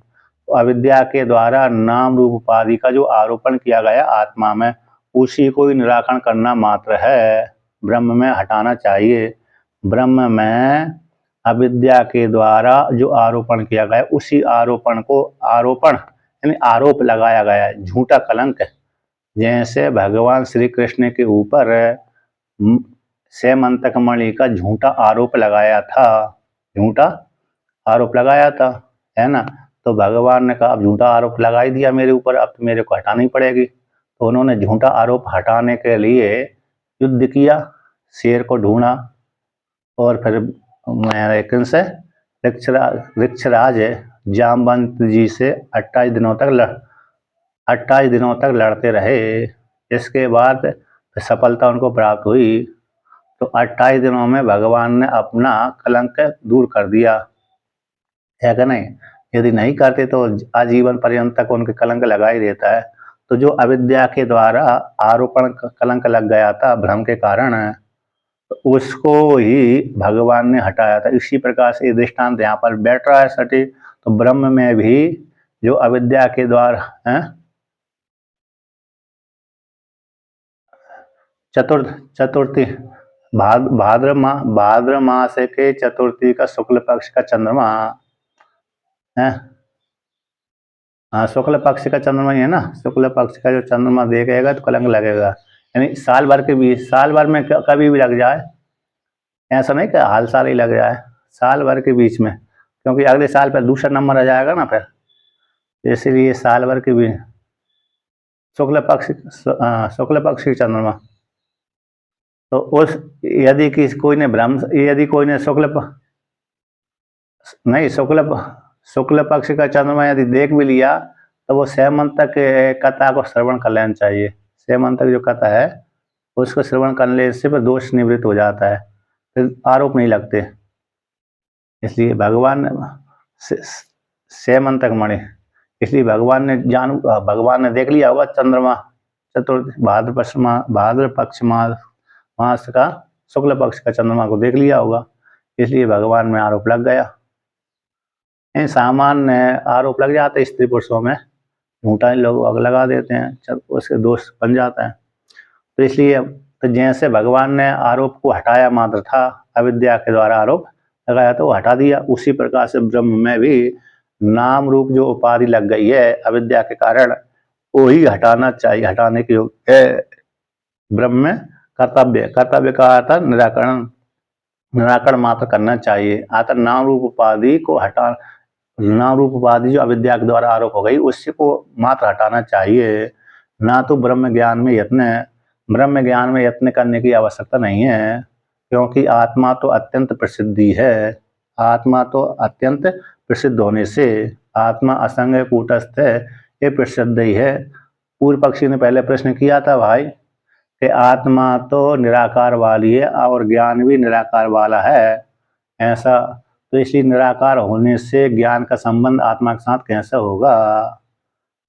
अविद्या के द्वारा नाम रूप उपाधि का जो आरोपण किया गया आत्मा में, उसी को ही निराकरण करना मात्र है, ब्रह्म में हटाना चाहिए। ब्रह्म में अविद्या के द्वारा जो आरोपण किया गया उसी आरोपण को, आरोपण यानी आरोप लगाया गया है, झूठा कलंक, जैसे भगवान श्री कृष्ण के ऊपर सैमंतक मणि का झूठा आरोप लगाया था, झूठा आरोप लगाया था, है ना। तो भगवान ने कहा अब झूठा आरोप लगा ही दिया मेरे ऊपर, अब तो मेरे को हटानी पड़ेगी। तो उन्होंने झूठा आरोप हटाने के लिए युद्ध किया, शेर को ढूंढा, और फिर से ऋक्षराज जामवंत जी से 28 दिनों तक लड़ते रहे। इसके बाद सफलता उनको प्राप्त हुई। तो 28 दिनों में भगवान ने अपना कलंक दूर कर दिया, है कि नहीं। यदि नहीं करते तो आजीवन पर्यंत तक उनके कलंक लगा ही रहता है। तो जो अविद्या के द्वारा आरोपण कलंक लग गया था भ्रम के कारण, उसको ही भगवान ने हटाया था। इसी प्रकार से दृष्टांत यहाँ पर बैठ रहा है सटीक। तो ब्रह्म में भी जो अविद्या के द्वारा चतुर्थी भाद्र मास के चतुर्थी का शुक्ल पक्ष का चंद्रमा है, हाँ शुक्ल पक्ष का चंद्रमा ही है ना। शुक्ल पक्ष का जो चंद्रमा देखेगा तो कलंक लगेगा, यानी साल भर के बीच, साल भर में कभी भी लग जाए, ऐसा नहीं कि हाल साल ही लग जाए, साल भर के बीच में, क्योंकि अगले साल पर दूसरा नंबर आ जाएगा ना फिर, इसीलिए साल भर के बीच शुक्ल पक्ष की चंद्रमा। तो उस यदि कोई ने भ्रम, यदि कोई ने शुक्ल पक्ष का चंद्रमा यदि देख भी लिया तो वो सैमंतक कथा को श्रवण कर लेना चाहिए। सैमंतक जो कथा है उसको श्रवण करने से फिर दोष निवृत्त हो जाता है, फिर आरोप नहीं लगते। इसलिए भगवान सैमंतक मणि, इसलिए भगवान ने देख लिया होगा चंद्रमा चतुर्थी भाद्र पक्ष मास का शुक्ल पक्ष का चंद्रमा को देख लिया होगा, इसलिए भगवान में आरोप लग गया। सामान्य आरोप लग जाते स्त्री पुरुषों में, झूठा लोग लगा देते हैं, उसके दोष बन जाता है। तो इसलिए तो जैसे भगवान ने आरोप को हटाया मात्र था, अविद्या के द्वारा आरोप लगाया तो हटा दिया, उसी प्रकार से ब्रह्म में भी नाम रूप जो उपाधि लग गई है अविद्या के कारण, वो ही हटाना चाहिए, हटाने के योग्य है। ब्रह्म में कर्तव्य का अर्थ निराकरण मात्र करना चाहिए। अतः नाम रूप उपाधि को हटा, नाम रूप उपाधि जो अविद्या के द्वारा आरोप हो गई उससे को मात्र हटाना चाहिए, ना तो ब्रह्म ज्ञान में यत्न करने की आवश्यकता नहीं है, क्योंकि आत्मा तो अत्यंत प्रसिद्धि है। आत्मा तो अत्यंत प्रसिद्ध होने से आत्मा असंग कूटस्थ है, ये प्रसिद्ध ही है। पूर्व पक्षी ने पहले प्रश्न किया था भाई कि आत्मा तो निराकार वाली है और ज्ञान भी निराकार वाला है, ऐसा, तो इसलिए निराकार होने से ज्ञान का संबंध आत्मा के साथ कैसे होगा,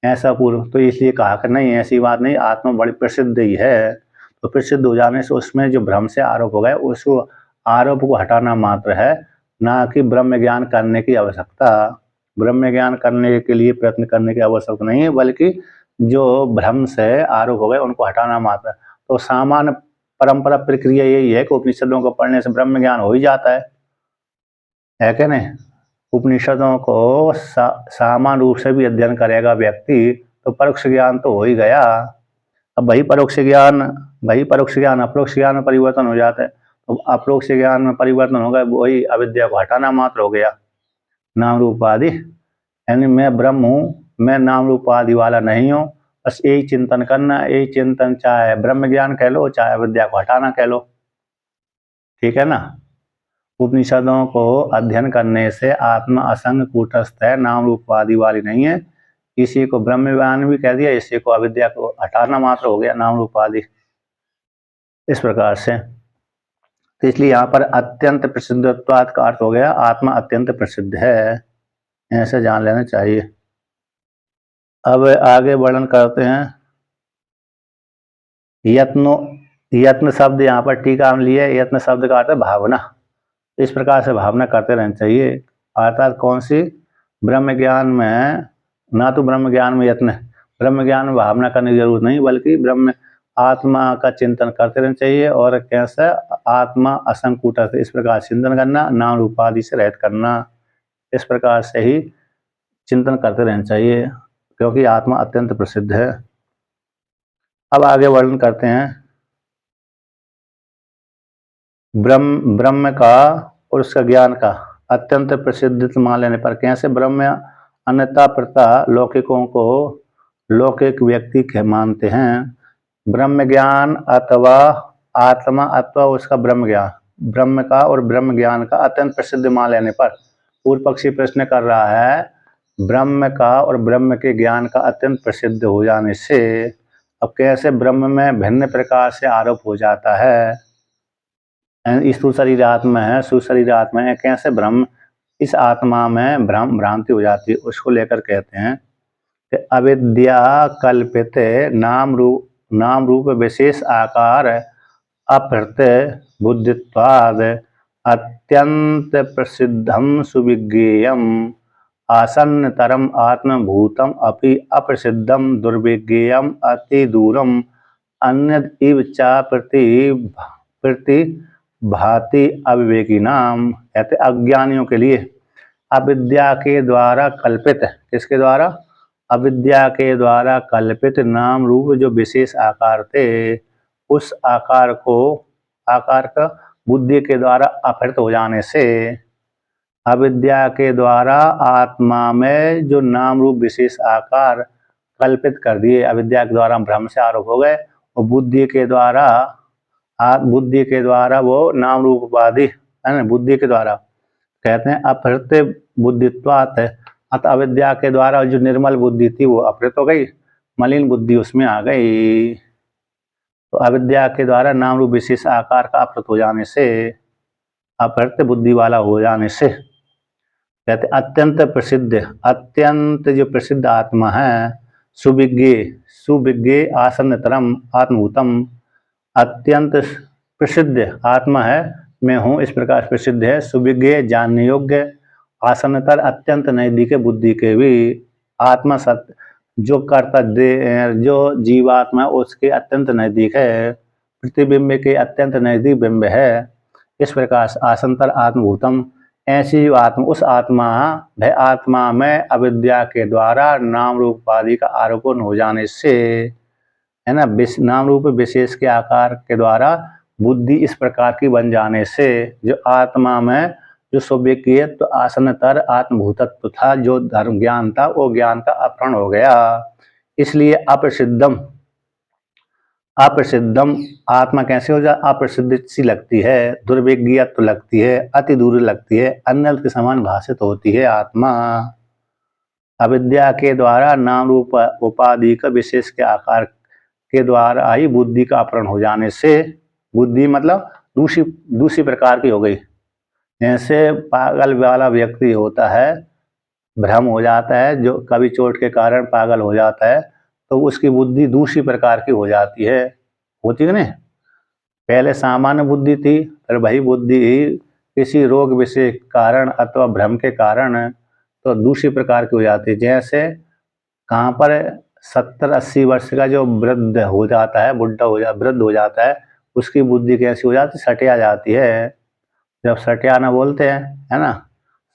ऐसा पूर्व। तो इसलिए कहा कि नहीं ऐसी बात नहीं, आत्मा बड़ी प्रसिद्ध ही है। तो प्रसिद्ध हो जाने से उसमें जो भ्रम से आरोप हो गया उसको आरोप को हटाना मात्र है, ना कि ब्रह्म ज्ञान करने की आवश्यकता। ब्रह्म ज्ञान करने के लिए प्रयत्न करने की आवश्यकता नहीं है, बल्कि जो भ्रम से आरोप हो गए उनको हटाना मात्र है। तो सामान्य परंपरा प्रक्रिया यही है कि उपनिषदों को पढ़ने से ब्रह्म ज्ञान हो ही जाता है कि नहीं। उपनिषदों को सामान्य रूप से भी अध्ययन करेगा व्यक्ति तो परोक्ष ज्ञान तो हो ही गया। अब वही परोक्ष ज्ञान अपरोक्ष ज्ञान में परिवर्तन हो जाता है। तो अपरोक्ष ज्ञान में परिवर्तन होगा, वही अविद्या को हटाना मात्र हो गया। नाम रूप आदि, यानी मैं ब्रह्म हूँ, मैं नाम रूप आदि वाला नहीं हूँ, बस यही चिंतन करना। यही चिंतन चाहे ब्रह्म ज्ञान कह लो, चाहे अविद्या को हटाना कह लो, ठीक है ना। उपनिषदों को अध्ययन करने से आत्मा असंग कूटस्थ है, नाम रूप आदि वाली नहीं है। इसी को ब्रह्म ज्ञान भी कह दिया, इसी को अविद्या को हटाना मात्र हो गया, नाम रूप आदि। इस प्रकार से तो इसलिए यहाँ पर अत्यंत प्रसिद्धत्वात् का अर्थ हो गया आत्मा अत्यंत प्रसिद्ध है, ऐसे जान लेना चाहिए। अब आगे वर्णन करते हैं। यत्न शब्द यहाँ पर टीका में लिए। यत्न शब्द का अर्थ है भावना। इस प्रकार से भावना करते रहना चाहिए। अर्थात कौन सी? ब्रह्म ज्ञान में, ना तो ब्रह्म ज्ञान में यत्न, ब्रह्म ज्ञान में भावना करने की जरूरत नहीं, बल्कि ब्रह्म आत्मा का चिंतन करते रहना चाहिए। और कैसे? आत्मा असंकूट, इस प्रकार चिंतन करना, नाम रूपादि से रहित करना, इस प्रकार से ही चिंतन करते रहना चाहिए, क्योंकि आत्मा अत्यंत प्रसिद्ध है। अब आगे वर्णन करते हैं ब्रह्म का और उसका ज्ञान का अत्यंत प्रसिद्ध मान लेने पर कैसे ब्रह्म अन्यथा प्रता लौकिकों को लौकिक व्यक्ति के मानते हैं। ब्रह्म ज्ञान अथवा आत्मा अथवा उसका ब्रह्म ज्ञान, ब्रह्म का और ब्रह्म ज्ञान का अत्यंत प्रसिद्ध मान लेने पर पूर्व पक्षी प्रश्न कर रहा है, ब्रह्म का और ब्रह्म के ज्ञान का अत्यंत प्रसिद्ध हो जाने से अब कैसे ब्रह्म में भिन्न प्रकार से आरोप हो जाता है। स्थूल शरीर आत्मा है, सुशरीर आत्मा है, कैसे ब्रह्म इस आत्मा में भ्रांति हो जाती है, उसको लेकर कहते हैं कि अविद्या कल्पित नाम रूप विशेष आकार अप्रत्यय बुद्धित्वाद अत्यंत प्रसिद्धम सुविज्ञेयम आसन्नतरम आत्मभूतम अपि अप्रसिद्धम दुर्विज्ञेयम अति दूरम अन्यद इव चा प्रति भाति अविवेकी नाम। कहते अज्ञानियों के लिए अविद्या के द्वारा कल्पित, किसके द्वारा? अविद्या के द्वारा कल्पित नाम रूप जो विशेष आकार थे, उस आकार का बुद्धि के द्वारा अपहृत हो जाने से, अविद्या के द्वारा आत्मा में जो नाम रूप विशेष आकार कल्पित कर दिए, अविद्या के द्वारा भ्रम से आरोप हो गए, और बुद्धि के द्वारा वो नाम रूप उपाधि है ना, बुद्धि के द्वारा कहते हैं अपहृत बुद्धित्वात्, अतः अविद्या के द्वारा जो निर्मल बुद्धि थी वो अपहृत हो गई, मलिन बुद्धि उसमें आ गई। तो अविद्या के द्वारा नाम रूप विशेष आकार का अपहृत हो जाने से, अपहृत बुद्धि वाला हो जाने से कहते अत्यंत प्रसिद्ध, अत्यंत जो प्रसिद्ध आत्मा है, सुविज्ञ आसन्नतरम आत्मभूतम, अत्यंत प्रसिद्ध आत्मा है, मैं हूँ, इस प्रकार प्रसिद्ध है। सुविज्ञ जानने योग्य, आसन्नतर अत्यंत नजदीक बुद्धि के भी, आत्मा सत्य जो कर्ता जो जीवात्मा उसके अत्यंत नजदीक है, प्रतिबिंब के अत्यंत नजदीक बिंब है। इस प्रकार आसन्तर आत्मभूतम, ऐसी आत्मा, उस आत्मा में अविद्या के द्वारा नाम रूप उपाधि का आरोपण हो जाने से, है ना, नाम रूप विशेष के आकार के द्वारा बुद्धि इस प्रकार की बन जाने से, जो आत्मा में जो सुविज्ञत्व आसन्नतर आत्मभूतत्व था, जो धर्म ज्ञान था, वो ज्ञान का अपहरण हो गया। इसलिए अप्रसिद्धम आत्मा कैसे हो जाए? अप्रसिद्ध सी लगती है, दुर्विज्ञत्व लगती है, अति दूर लगती है, अन्य के समान भाषित होती है आत्मा। अविद्या के द्वारा नाम रूप उपाधि का विशेष के आकार के द्वारा ही बुद्धि का अपहरण हो जाने से, बुद्धि मतलब दूसरी प्रकार की हो गई। जैसे पागल वाला व्यक्ति होता है, भ्रम हो जाता है, जो कभी चोट के कारण पागल हो जाता है, तो उसकी बुद्धि दूसरी प्रकार की हो जाती है, होती है नहीं? पहले सामान्य बुद्धि थी, फिर वही बुद्धि किसी रोग विशेष कारण अथवा भ्रम के कारण तो दूसरी प्रकार की हो जाती है। जैसे कहाँ पर 70-80 वर्ष का जो वृद्ध हो जाता है, वृद्ध हो जाता है, उसकी बुद्धि कैसी हो जाती है, सटिया जाती है। जब सटियाना बोलते हैं, है ना,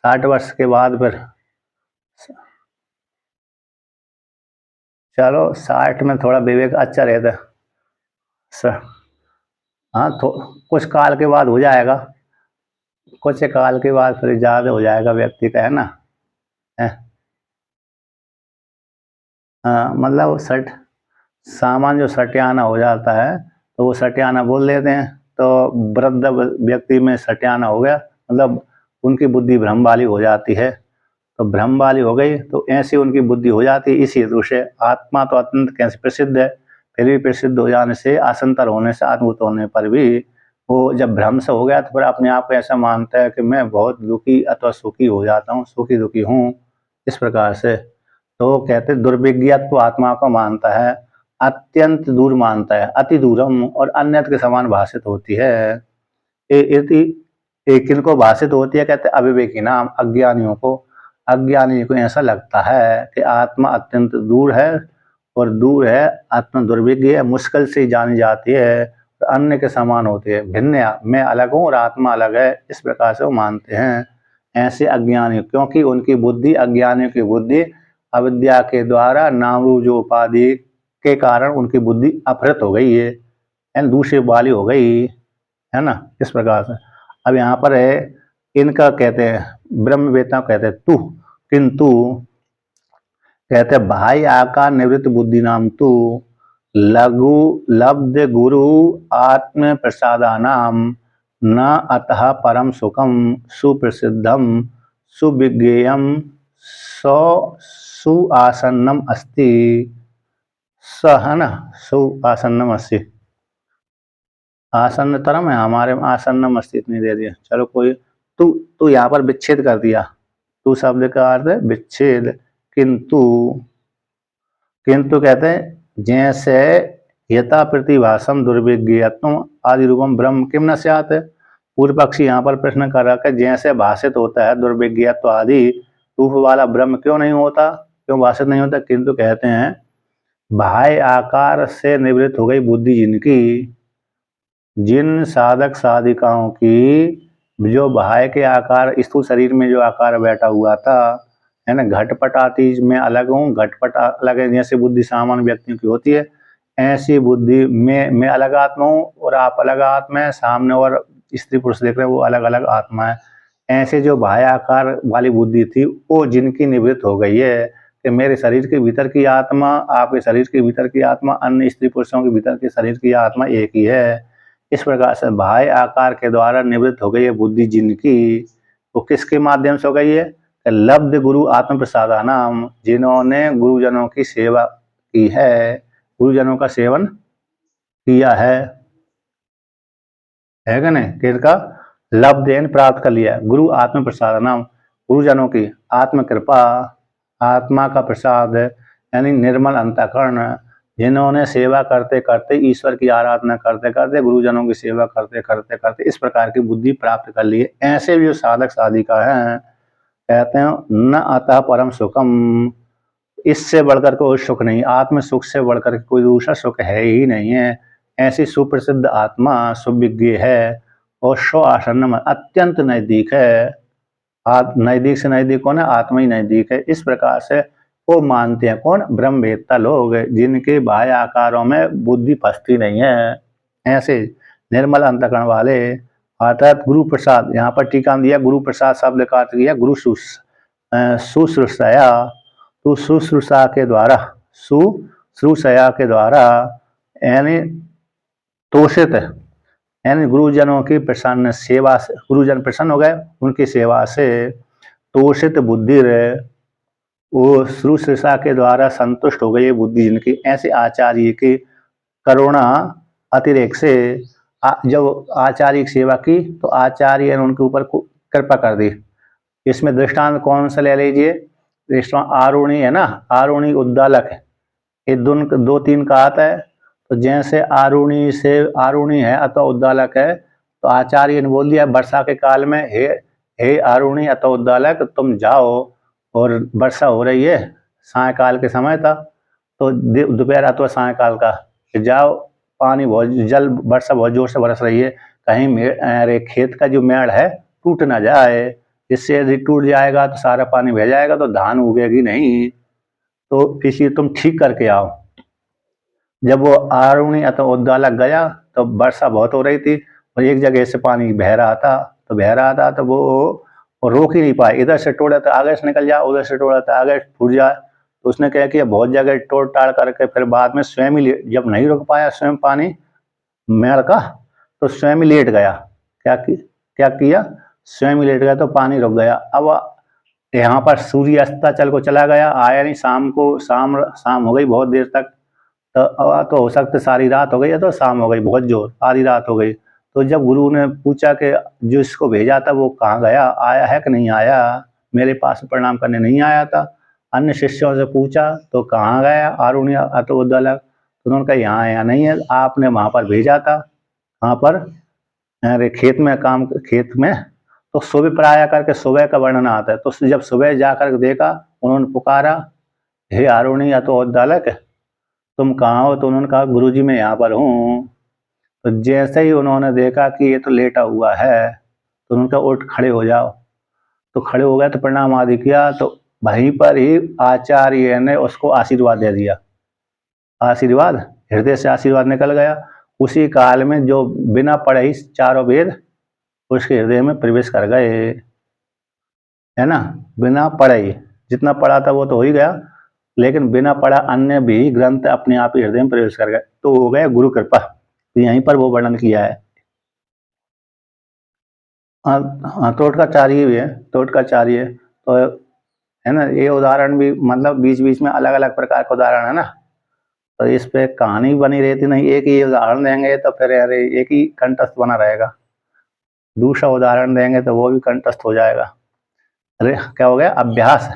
60 वर्ष के बाद फिर, चलो 60 में थोड़ा विवेक अच्छा रहता है सर। हाँ, तो कुछ काल के बाद हो जाएगा, कुछ काल के बाद फिर ज्यादा हो जाएगा व्यक्ति का, है ना। है? हाँ, मतलब सट सामान जो सटियाना हो जाता है तो वो सटियाना बोल देते हैं। तो वृद्ध व्यक्ति में सटियाना हो गया, मतलब उनकी बुद्धि भ्रम वाली हो जाती है। तो भ्रम वाली हो गई तो ऐसी उनकी बुद्धि हो जाती है। इसी हेतु से आत्मा तो अत्यंत कैसे प्रसिद्ध है, फिर भी प्रसिद्ध हो जाने से, आसंतर होने से, आत्मभूत होने पर भी वो जब भ्रम से हो गया तो फिर अपने आप को ऐसा मानता है कि मैं बहुत दुखी अथवा सुखी हो जाता हूँ, सुखी दुखी हूँ, इस प्रकार से। तो कहते दुर्विज्ञत्व आत्मा को मानता है, अत्यंत दूर मानता है, अति दूरम, और अन्यत्र के समान भाषित होती है। किनको भाषित होती है, कहते अविवेकी नाम, अज्ञानियों को। अज्ञानी को ऐसा लगता है कि आत्मा अत्यंत दूर है, और दूर है, आत्मा दुर्विज्ञ है, मुश्किल से जानी जाती है, तो अन्य के समान होती है, भिन्न, मैं अलग हूँ और आत्मा अलग है, इस प्रकार से वो मानते हैं। ऐसे अज्ञानी, क्योंकि उनकी बुद्धि, अज्ञानियों की बुद्धि अविद्या के द्वारा नाम रूप जो उपाधि के कारण उनकी बुद्धि अपहृत हो गई है, यानी दूसरे वाली हो गई, है ना, इस प्रकार से। अब यहाँ पर है, इनका कहते हैं ब्रह्मवेत्ता कहते हैं तू, किंतु कहते भाई आकार निवृत्त बुद्धि नाम तू लघु लब्ध गुरु आत्म प्रसादानाम न अतः परम सुखम सुप्रसिद्धम सुविज्ञेयम सौ सुआसन्नम अस्ति। स, है ना, सुआसन्नम अस्ति, आसन्नतरम है, हमारे में आसन्नम अस्ति इतनी दे दिया, चलो कोई। तू यहाँ पर विच्छेद कर दिया, तू शब्द का अर्थ है विच्छेद। किंतु, किंतु कहते हैं जैसे यथा प्रतिभासम दुर्विज्ञत्वम आदि रूपम ब्रह्म किम न स्यात्। पूर्व पक्षी यहाँ पर प्रश्न कर रहा है, जैसे भाषित होता है दुर्विज्ञत्व आदि रूप वाला ब्रह्म क्यों नहीं होता, क्यों भाषित नहीं होता। किंतु कहते हैं बाह्य आकार से निवृत्त हो गई बुद्धि जिनकी, जिन साधक साधिकाओं की जो बाह्य के आकार, स्थूल शरीर में जो आकार बैठा हुआ था, है ना, घटपट आती मैं अलग हूँ, घटपट अलग है, जैसे बुद्धि सामान्य व्यक्तियों की होती है, ऐसी बुद्धि में मैं अलग आत्मा हूँ और आप अलग आत्मा है, सामने और स्त्री पुरुष देख रहे हैं वो अलग अलग आत्मा है। ऐसे जो बाह्य आकार वाली बुद्धि थी वो जिनकी निवृत्त हो गई है कि मेरे शरीर के भीतर की आत्मा, आपके शरीर के भीतर की आत्मा, अन्य स्त्री पुरुषों के भीतर के शरीर की आत्मा एक ही है। इस प्रकार से बाह्य आकार के द्वारा निवृत्त हो गई है बुद्धि जिनकी, वो किसके माध्यम से हो गई है, लब्ध गुरु आत्म प्रसादानाम, जिन्होंने गुरुजनों की सेवा की है, गुरुजनों का सेवन किया है कि नहीं, किसका लब्ध प्राप्त कर लिया, गुरु आत्म प्रसादानाम, गुरुजनों की आत्म कृपा, आत्मा का प्रसाद, यानी निर्मल अंतःकरण, जिन्होंने सेवा करते करते, ईश्वर की आराधना करते करते, गुरुजनों की सेवा करते करते करते इस प्रकार की बुद्धि प्राप्त कर ली है, ऐसे भी जो साधक साधिका हैं, कहते हैं न अतः परम सुखम, इससे बढ़कर कोई सुख नहीं, आत्म सुख से बढ़कर कोई दूसरा सुख है ही नहीं है। ऐसी सुप्रसिद्ध आत्मा सुविज्ञ है और स्व आसन्न अत्यंत नजदीक है, नजदीक से नजदीक कौन है, आत्मा ही नजदीक है। इस प्रकार से वो मानते हैं, कौन, ब्रह्मवेत्ता लोग, जिनके बाह्य आकारों में बुद्धि फंसती नहीं है, ऐसे निर्मल अंतःकरण वाले। अर्थात गुरु प्रसाद, यहाँ पर टीका में दिया गुरु प्रसाद शब्द का अर्थ किया गुरु शुश्रूषया, तो शुश्रूषा के द्वारा, शुश्रूषया के द्वारा, यानी तोषित, यानी गुरुजनों की प्रसन्न सेवा से, गुरुजन प्रसन्न हो गए उनकी सेवा से, तोषित बुद्धि रहे, वो शुश्रूषा के द्वारा संतुष्ट हो गई बुद्धि जिनकी, ऐसे आचार्य की करुणा अतिरेक से, जब आचार्य की सेवा की तो आचार्य ने उनके ऊपर कृपा कर दी। इसमें दृष्टांत कौन सा ले लीजिए, दृष्टांत आरुणी है ना, आरुणी उद्दालक है, ये दो तीन का आता है। तो जैसे आरुणी से, आरुणी है अथवा उद्दालक है, तो आचार्य ने बोल दिया वर्षा के काल में, हे आरुणी अथवा उद्दालक तुम जाओ और वर्षा हो रही है, सायंकाल के समय था, तो दोपहर अथवा सायंकाल का, जाओ पानी बहुत जल वर्षा बहुत जोर से बरस रही है, कहीं अरे खेत का जो मेड़ है टूट ना जाए, इससे यदि टूट जाएगा तो सारा पानी बह जाएगा तो धान उगेगी नहीं, तो इसलिए तुम ठीक करके आओ। जब वो आरुणि अथवा उद्दालक गया तो वर्षा बहुत हो रही थी और एक जगह से पानी बह रहा था, तो वो रोक ही नहीं पाए, इधर से टोड़ा तो आगे से निकल जाए, उधर से टोड़ा तो आगे फूट जाए। तो उसने क्या किया, बहुत जगह तोड़ ताड़ करके फिर बाद में स्वयं ही, जब नहीं रुक पाया स्वयं पानी मेड़ का, तो स्वयं ही लेट गया। क्या किया, स्वयं ही लेट गया तो पानी रुक गया। अब यहाँ पर सूर्य अस्ताचल को चला गया, आया नहीं, शाम हो गई बहुत देर तक, तो हो सकता सारी रात हो गई है, तो शाम हो गई बहुत जोर, आधी रात हो गई। तो जब गुरु ने पूछा कि जो इसको भेजा था वो कहाँ गया, आया है कि नहीं आया, मेरे पास प्रणाम करने नहीं आया था। अन्य शिष्यों से पूछा तो कहाँ गया आरुण्य अथवा उद्दालक, तो उन्होंने कहा यहाँ आया नहीं है, आपने वहाँ पर भेजा था, वहाँ पर अरे खेत में, तो सुबह पर आया करके सुबह का वर्णन आता है। तो जब सुबह जाकर देखा, उन्होंने पुकारा, हे आरुणि अथवा उद्दालक, तुम कहाँ हो, तो उन्होंने कहा गुरुजी मैं यहाँ पर हूँ। तो जैसे ही उन्होंने देखा कि ये तो लेटा हुआ है, तो उन्होंने कहा उठ खड़े हो जाओ। तो खड़े हो गए, तो प्रणाम आदि किया, तो वहीं पर ही आचार्य ने उसको आशीर्वाद दे दिया। आशीर्वाद, हृदय से आशीर्वाद निकल गया। उसी काल में जो बिना पढ़े ही चारों वेद उसके हृदय में प्रवेश कर गए, है ना, बिना पढ़े ही, जितना पढ़ा था वो तो हो ही गया, लेकिन बिना पढ़ा अन्य भी ग्रंथ अपने आप ही हृदय में प्रवेश कर गए, तो हो गया गुरु कृपा। तो यहीं पर वो वर्णन किया है। हाँ, तोटकाचार्य भी है, तोटकाचार्य तो है ना, ये उदाहरण भी मतलब बीच बीच में अलग अलग प्रकार का उदाहरण है ना, तो इस पे कहानी बनी रहती नहीं, एक ही उदाहरण देंगे तो फिर अरे एक ही कंठस्थ बना रहेगा, दूसरा उदाहरण देंगे तो वो भी कंठस्थ हो जाएगा। अरे क्या हो गया, अभ्यास,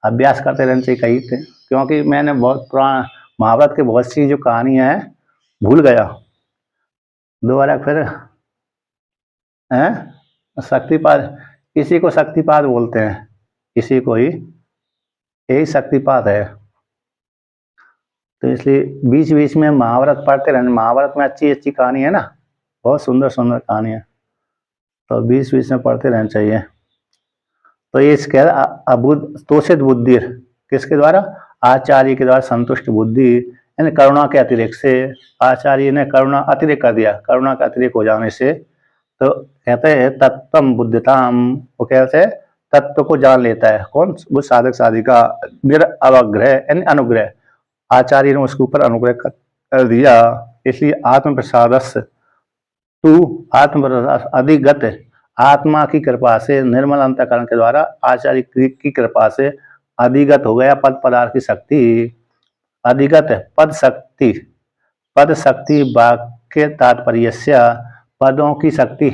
अभ्यास करते रहने चाहिए कहीं थे, क्योंकि मैंने बहुत पुराना महाभारत के बहुत सी जो कहानियां हैं भूल गया, दोबारा फिर है शक्तिपात, किसी को शक्तिपात बोलते हैं, किसी को ही, यही शक्तिपात है। तो इसलिए बीच बीच में महाभारत पढ़ते रहना, महाभारत में अच्छी अच्छी कहानी है ना, बहुत सुंदर सुंदर कहानी है, तो बीच बीच में पढ़ते रहना चाहिए। तो ये इसके तोषित बुद्धि, किसके द्वारा, आचार्य के द्वारा संतुष्ट बुद्धि, यानी करुणा के अतिरिक्त से, आचार्य ने करुणा अतिरिक्त कर दिया, करुणा का अतिरिक्त हो जाने से, तो कहते हैं तत्वम बुद्धिताम, वो कहते हैं तत्व को जान लेता है कौन, वो साधक साधिका, निरअवग्रह यानी अनुग्रह, आचार्य ने उसके ऊपर अनुग्रह कर दिया। इसलिए आत्म प्रसादस्य तू आत्म अधिगत, आत्मा की कृपा से, निर्मल अंतःकरण के द्वारा आचार्य की कृपा से अधिगत हो गया पद पदार्थ की शक्ति, अधिगत पद शक्ति, पद शक्ति वाक्य तात्पर्य, पदों की शक्ति,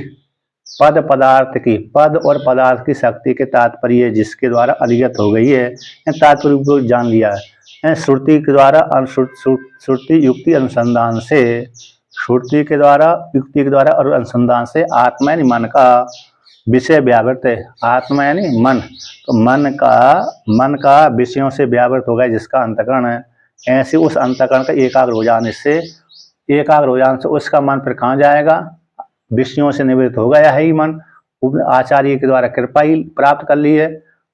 पद पदार्थ की, पद और पदार्थ की शक्ति के तात्पर्य जिसके द्वारा अधिगत हो गई है, तात्पर्य को जान लिया है, श्रुति के द्वारा, श्रुति युक्ति अनुसंधान से, श्रुति के द्वारा, युक्ति के द्वारा और अनुसंधान से आत्मा यानी मन का विषय व्यावृत है, आत्मा यानी मन, तो मन का विषयों से व्यावृत हो गया जिसका अंतःकरण है, ऐसे उस अंतःकरण का एकाग्र हो जाने से उसका मन फिर कहाँ जाएगा, विषयों से निवृत्त हो गया है ही मन, आचार्य के द्वारा कृपा ही प्राप्त कर ली है,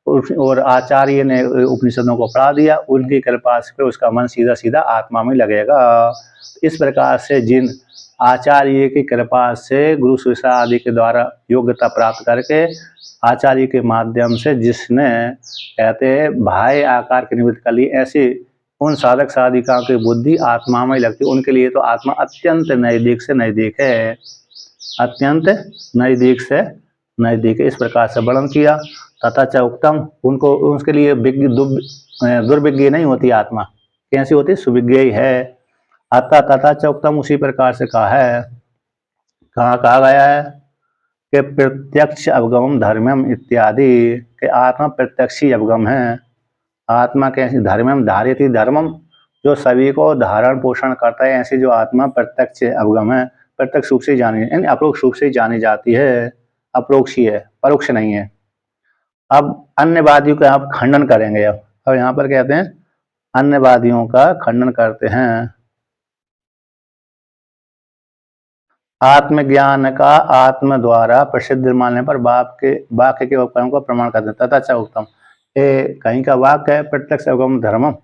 और आचार्य ने उपनिषदों को पढ़ा दिया, उनकी कृपा से उसका मन सीधा सीधा आत्मा में लगेगा। इस प्रकार से जिन आचार्य की कृपा से गुरु शिष्य आदि के द्वारा योग्यता प्राप्त करके आचार्य के माध्यम से जिसने कहते हैं भाई आकार की निवृत्त कर ली, ऐसी उन साधक साधिका की बुद्धि आत्मा में लगती, उनके लिए तो आत्मा अत्यंत नजदीक से नजदीक है, अत्यंत नजदीक से नजदीक, इस प्रकार से वर्णन किया। तथा च उत्तम, उनको उसके लिए दुर्विज्ञ नहीं होती आत्मा, कैसी होती, सुविज्ञ ही है। अतः तथा च उत्तम उसी प्रकार से कहा है, कहा गया है कि प्रत्यक्ष अवगम धर्मम इत्यादि, के आत्मा प्रत्यक्षी अवगम है, आत्मा कैसी, धर्मम धारित धर्मम, जो सभी को धारण पोषण करता है, ऐसी जो आत्मा प्रत्यक्ष अवगम है, प्रत्यक्ष रूप से जानी, यानी अपरोक्ष रूप से जानी जाती है, अपरोक्ष ही है, परोक्ष नहीं है। अब अन्यवादियों का आप खंडन करेंगे। अब यहाँ पर कहते हैं अन्यवादियों का खंडन करते हैं। आत्मज्ञान का आत्म द्वारा प्रसिद्ध मानने पर वाक्य के उपक्रम को प्रमाण करते हैं। तथा च उत्तम, ये कहीं का वाक्य है, प्रत्यक्ष अवगम धर्मम,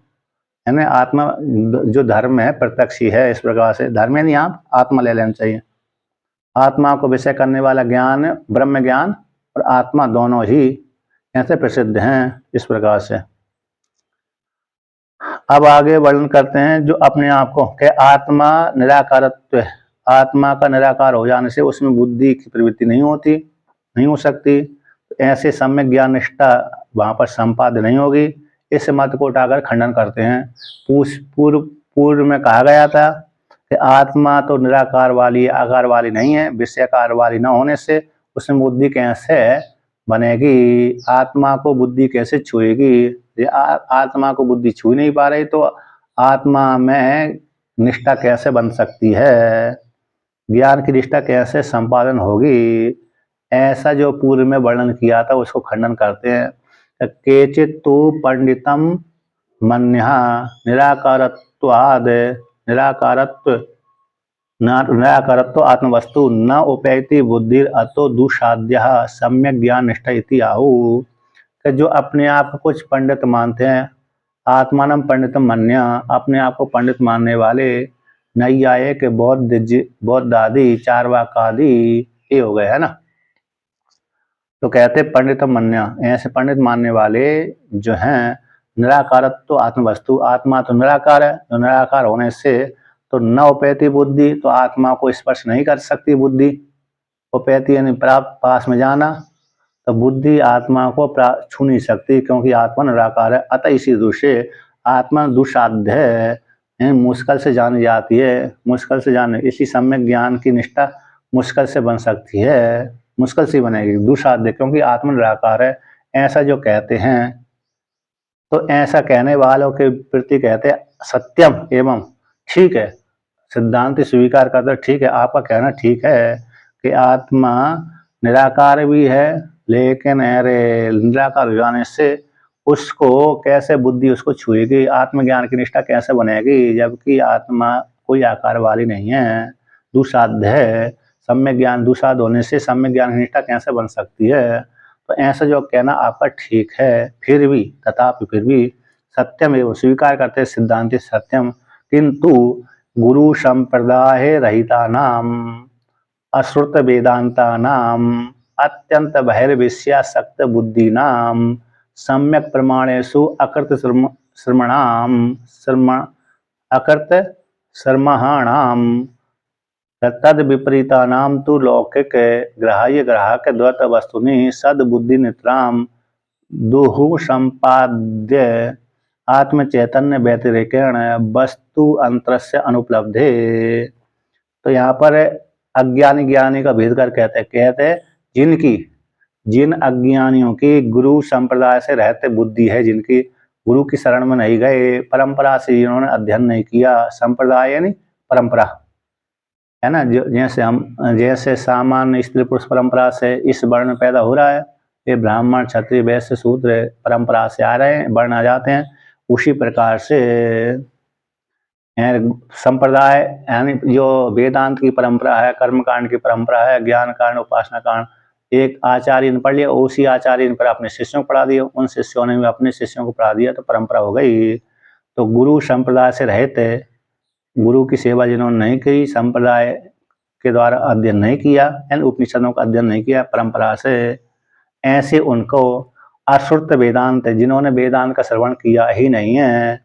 यानी आत्मा जो धर्म है प्रत्यक्ष ही है। इस प्रकार से धर्म यानी आप आत्मा ले लेना चाहिए। आत्मा को विषय करने वाला ज्ञान, ब्रह्म ज्ञान और आत्मा दोनों ही ऐसे प्रसिद्ध हैं। इस प्रकार से अब आगे वर्णन करते हैं जो अपने आप को कि आत्मा निराकारत्व है। आत्मा का निराकार हो जाने से उसमें बुद्धि की प्रवृत्ति नहीं होती, नहीं हो सकती। ऐसे सम्यक ज्ञान निष्ठा वहाँ पर संपाद्य नहीं होगी। इस मत को उठाकर खंडन करते हैं। पूर्व पूर्व में कहा गया था कि आत्मा तो निराकार वाली, आकार वाली नहीं है। विषयाकार वाली न होने से उसमें बुद्धि कैसे बनेगी, आत्मा को बुद्धि कैसे छुएगी। आत्मा को बुद्धि छू नहीं पा रही तो आत्मा में निष्ठा कैसे बन सकती है, ज्ञान की निष्ठा कैसे संपादन होगी। ऐसा जो पूर्व में वर्णन किया था उसको खंडन करते हैं। केचित तो पंडितम मन्यः निराकारत्वाद, निराकारत्व आत्मवस्तु न उपैति बुद्धिर अतो दुसाध्यः सम्यक ज्ञान निष्ठा इति आहु। कि जो अपने आप को कुछ पंडित मानते हैं, आत्मानम पंडितम मन्य, अपने आप को पंडित मानने वाले नैयायिक, बौद्ध आदि, चार्वाक आदि ये हो गए है ना। तो कहते पंडितम मन्य, ऐसे पंडित मानने वाले जो हैं निराकारत्व आत्मवस्तु, आत्मा तो निराकार है, तो निराकार होने से तो न उपैति बुद्धि, तो आत्मा को स्पर्श नहीं कर सकती बुद्धि। उपैति यानी प्राप्त, पास में जाना, तो बुद्धि आत्मा को छू नहीं सकती क्योंकि आत्मा निराकार है। अतः इसी दूसरे आत्मा दुसाध्य है, मुश्किल से जानी जाती है, मुश्किल से जाने, इसी सम्यक ज्ञान की निष्ठा मुश्किल से बन सकती है, मुश्किल से बनेगी, दुसाध्य, क्योंकि आत्मा निराकार है। ऐसा जो कहते हैं, तो ऐसा कहने वालों के प्रति कहते हैं सत्यम एवं, ठीक है, सिद्धांत स्वीकार करता, ठीक है, आपका कहना ठीक है कि आत्मा निराकार भी है, लेकिन अरे निराकार हो जाने से उसको कैसे बुद्धि उसको छुएगी, आत्मज्ञान की निष्ठा कैसे बनेगी, जबकि आत्मा कोई आकार वाली नहीं है, दुसाध्य है। सम्यक ज्ञान दुसाध्य होने से सम्यक ज्ञान की निष्ठा कैसे बन सकती है। तो ऐसा जो कहना आपका ठीक है, फिर भी तथापि फिर भी सत्यम एवं, स्वीकार करते सिद्धांत सत्यम, किंतु गुरु संप्रदाय रहितानाम अश्रुत वेदांतानाम अत्यंत बहिर्विषयासक्त बुद्धीनाम सम्यक प्रमाणेषु अकृत श्रमणाम तद विपरीतानाम तु लौकिक ग्राह्य ग्राहक द्वैत वस्तुनि सद बुद्धि नित्राम दुहु संपाद्य आत्म चैतन्य व्यतिरेकेण वस्तु अंतरस्य अनुपलब्धे। तो यहाँ पर अज्ञानी ज्ञानी का भेद कर कहते हैं जिन अज्ञानियों की गुरु संप्रदाय से रहते बुद्धि है, जिनकी गुरु की शरण में नहीं गए, परंपरा से जिन्होंने अध्ययन नहीं किया, संप्रदाय यानी परंपरा है ना, जैसे सामान्य स्त्री पुरुष परंपरा से इस वर्ण पैदा हो रहा है, ये ब्राह्मण क्षत्रिय वैश्य शूद्र परंपरा से आ रहे हैं, वर्ण आ जाते हैं, उसी प्रकार से संप्रदाय यानी जो वेदांत की परंपरा है, कर्मकांड की परंपरा है, ज्ञान कांड, उपासना कांड, एक आचार्य ने पढ़ लिया, उसी आचार्य ने पर अपने शिष्यों को पढ़ा दिया, उन शिष्यों ने भी अपने शिष्यों को पढ़ा दिया, तो परंपरा हो गई। तो गुरु संप्रदाय से रहते, गुरु की सेवा जिन्होंने नहीं की, संप्रदाय के द्वारा अध्ययन नहीं किया, यानी उपनिषदों का अध्ययन नहीं किया परंपरा से, ऐसे उनको अश्रुत वेदांत, जिन्होंने वेदांत का श्रवण किया ही नहीं है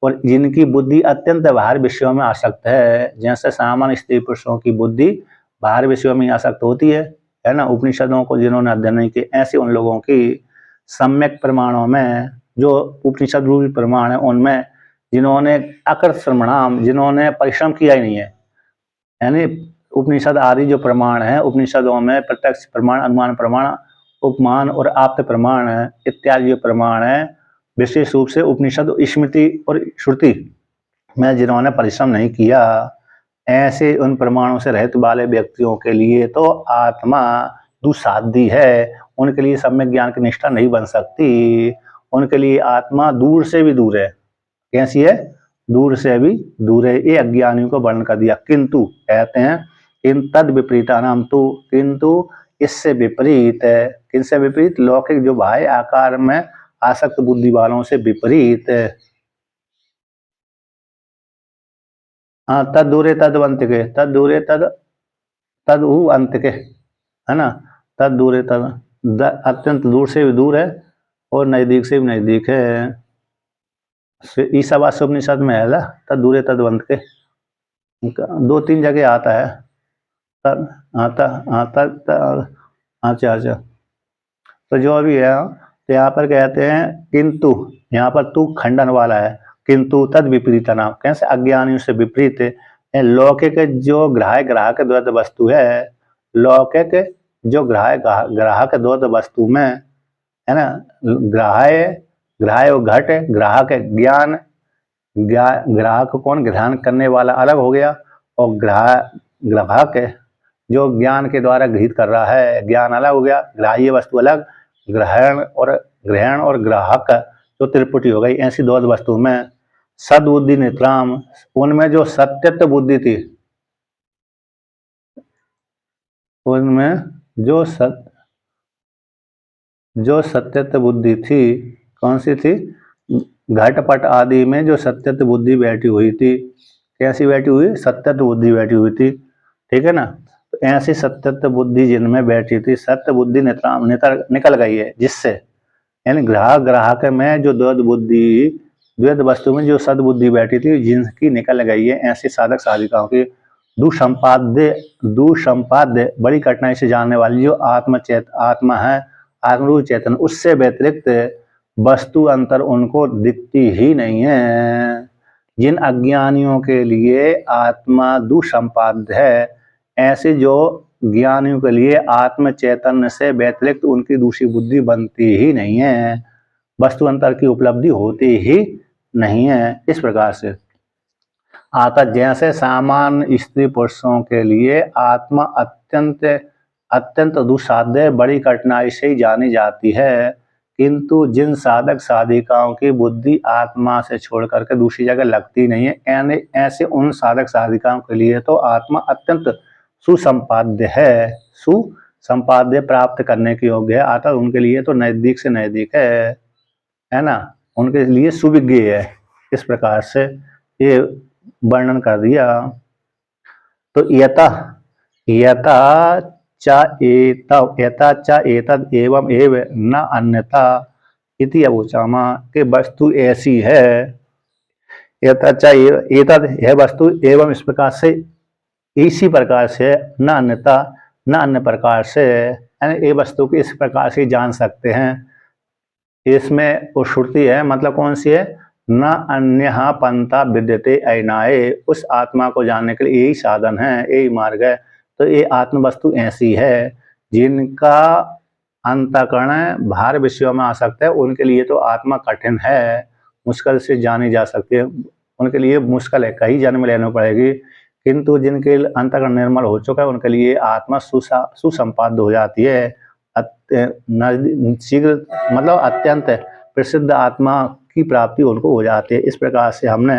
और जिनकी बुद्धि अत्यंत बाहर विषयों में आसक्त है, जैसे सामान्य स्त्री पुरुषों की बुद्धि बाहर विषयों में आसक्त होती है ना, उपनिषदों को जिन्होंने अध्ययन नहीं किया, ऐसे उन लोगों की सम्यक प्रमाणों में, जो उपनिषद रूपी प्रमाण है उनमें, जिन्होंने अकृत श्रमणाम, जिन्होंने परिश्रम किया ही नहीं है, यानी उपनिषद आदि जो प्रमाण है, उपनिषदों में प्रत्यक्ष प्रमाण, अनुमान प्रमाण, उपमान और आप्त प्रमाण इत्यादि जो प्रमाण है, विशेष रूप से उपनिषद, स्मृति और श्रुति में जिन्होंने परिश्रम नहीं किया, ऐसे उन प्रमाणों से रहित वाले व्यक्तियों के लिए तो आत्मा दुसाध्य है, उनके लिए सम्यक ज्ञान की निष्ठा नहीं बन सकती। उनके लिए आत्मा दूर से भी दूर है। कैसी है? दूर से भी दूर है। ये अज्ञानियों को वर्णन कर दिया। किंतु कहते हैं इन तद विपरीता नाम, तो किंतु इससे विपरीत है। किनसे विपरीत? लौकिक जो बाह्य आकार में आसक्त बुद्धि वालों से विपरीत। हाँ, तद दूरे तद अंत के, तद दूरे तद तद उ अंत के, है ना। तद दूरे तद अत्यंत दूर से भी दूर है और नजदीक से भी नजदीक है। ईसावास उपनिषद में है ना, तद दूरे तद अंत के, 2-3 जगह आता है। तद आता अच्छा अच्छा। तो जो अभी है तो यहाँ पर कहते हैं किंतु, यहाँ पर तू खंडन वाला है। किंतु तद विपरीत नाम, कैसे? अज्ञानियों से विपरीत लौकिक जो ग्राहक द्वैत वस्तु है, लौकिक जो ग्राहक द्वैत वस्तु में है ना, ग्राह्य और घट, ग्राहक ज्ञान, ग्राहक कौन? ग्रहण करने वाला अलग हो गया, और ग्राहक जो ज्ञान के द्वारा गृहित कर रहा है, ज्ञान अलग हो गया, ग्राह्य वस्तु अलग, ग्रहण और ग्राहक जो त्रिपुटी हो गई। ऐसी द्वैत वस्तु में सद्बुद्धि नित्राम, उनमें जो सत्यत्व बुद्धि थी, उनमें जो सत्यत्व बुद्धि थी, कौन सी थी? घटपट आदि में जो सत्यत्व बुद्धि बैठी हुई थी। कैसी बैठी हुई? सत्यत्व बुद्धि बैठी हुई थी, ठीक है ना। तो ऐसी सत्यत्व बुद्धि जिनमें बैठी थी, सत्य बुद्धि निकल गई है, जिससे यानी ग्राहक में जो द्वैत वस्तु में जो सद्बुद्धि बैठी थी, जिनकी निकल गई है, ऐसे साधक साधिकाओं की दुसंपाद्य बड़ी कठिनाई से जानने वाली जो आत्मा है, आत्मरूप चेतन, उससे व्यतिरिक्त वस्तु अंतर उनको दिखती ही नहीं है। जिन अज्ञानियों के लिए आत्मा दुसंपाद्य है, ऐसे जो ज्ञानियों के लिए आत्म चैतन्य से व्यतिरिक्त उनकी दूसरी बुद्धि बनती ही नहीं है, वस्तु अंतर की उपलब्धि होती ही नहीं है। इस प्रकार से आता, जैसे सामान्य स्त्री पुरुषों के लिए आत्मा अत्यंत दुस्साध्य बड़ी कठिनाई से ही जानी जाती है, किंतु जिन साधक साधिकाओं की बुद्धि आत्मा से छोड़ करके दूसरी जगह लगती नहीं है, यानी ऐसे उन साधक साधिकाओं के लिए तो आत्मा अत्यंत सुसंपाद्य है, सुसंपाद्य प्राप्त करने के योग्य है। अतः उनके लिए तो नजदीक से नजदीक है ना, उनके लिए सुविज्ञ है। इस प्रकार से ये वर्णन कर दिया। तो यथा च एतद एवं एव न अन्यथा इति अवोचामा, के वस्तु ऐसी है। यथा च एतद, यह वस्तु एवं इस प्रकार से, इसी प्रकार से, न अन्यथा न अन्य प्रकार से, यानी ये वस्तु को इस प्रकार से जान सकते हैं। इसमें वो श्रुति है, मतलब कौन सी है? न अन्यहा पंथा विद्यते अयनाए, उस आत्मा को जानने के लिए यही साधन है, यही मार्ग है। तो ये आत्म वस्तु ऐसी है जिनका अंतःकरण भार विषयों में आ सकता है, उनके लिए तो आत्मा कठिन है, मुश्किल से जानी जा सकती है, उनके लिए मुश्किल है, कई जन्म लेना पड़ेगी। किंतु जिनके अंतःकरण निर्मल हो चुका है, उनके लिए आत्मा सुसंपाद्य हो जाती है। शीघ्र, मतलब अत्यंत प्रसिद्ध आत्मा की प्राप्ति उनको हो जाती है। इस प्रकार से हमने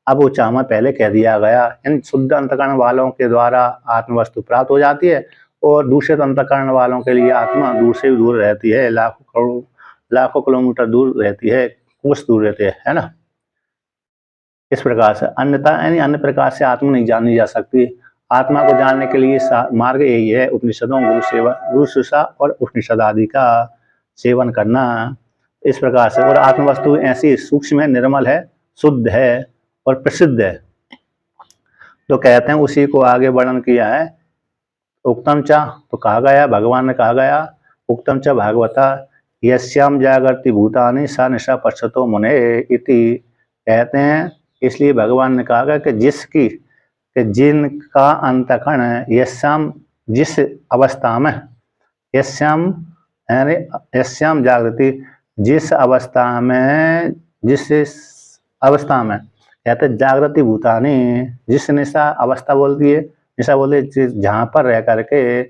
अब उचामा पहले कह दिया गया, इन शुद्ध अंतःकरण वालों के द्वारा आत्म वस्तु प्राप्त हो जाती है, और दूषित अंतःकरण वालों के लिए आत्मा दूर से दूर रहती है, लाखों किलोमीटर दूर रहती है, कुछ दूर रहती है ना। इस प्रकार से अन्यथा, यानी अन्य प्रकार से आत्मा नहीं जानी जा सकती। आत्मा को जानने के लिए मार्ग यही है, उपनिषदों, गुरु शिक्षा और उपनिषद आदि का सेवन करना। इस प्रकार से, और आत्म वस्तु ऐसी सूक्ष्म है, निर्मल है, शुद्ध है और प्रसिद्ध है। तो कहते हैं उसी को आगे वर्णन किया है। उक्तम च, तो कहा गया, भगवान ने कहा गया, उक्तम च भागवता यस्याम जागर्ति भूतानि सा निशा पश्यतो मुने इति। कहते हैं इसलिए भगवान ने कहा कि जिनका अंतःकरण यस्याम, जिस अवस्था में, यस्याम यानी यस्याम जागृति, जिस अवस्था में, कहते जागृति भूतानि, जिस निशा अवस्था बोलती है, निशा बोलते जहाँ पर रह करके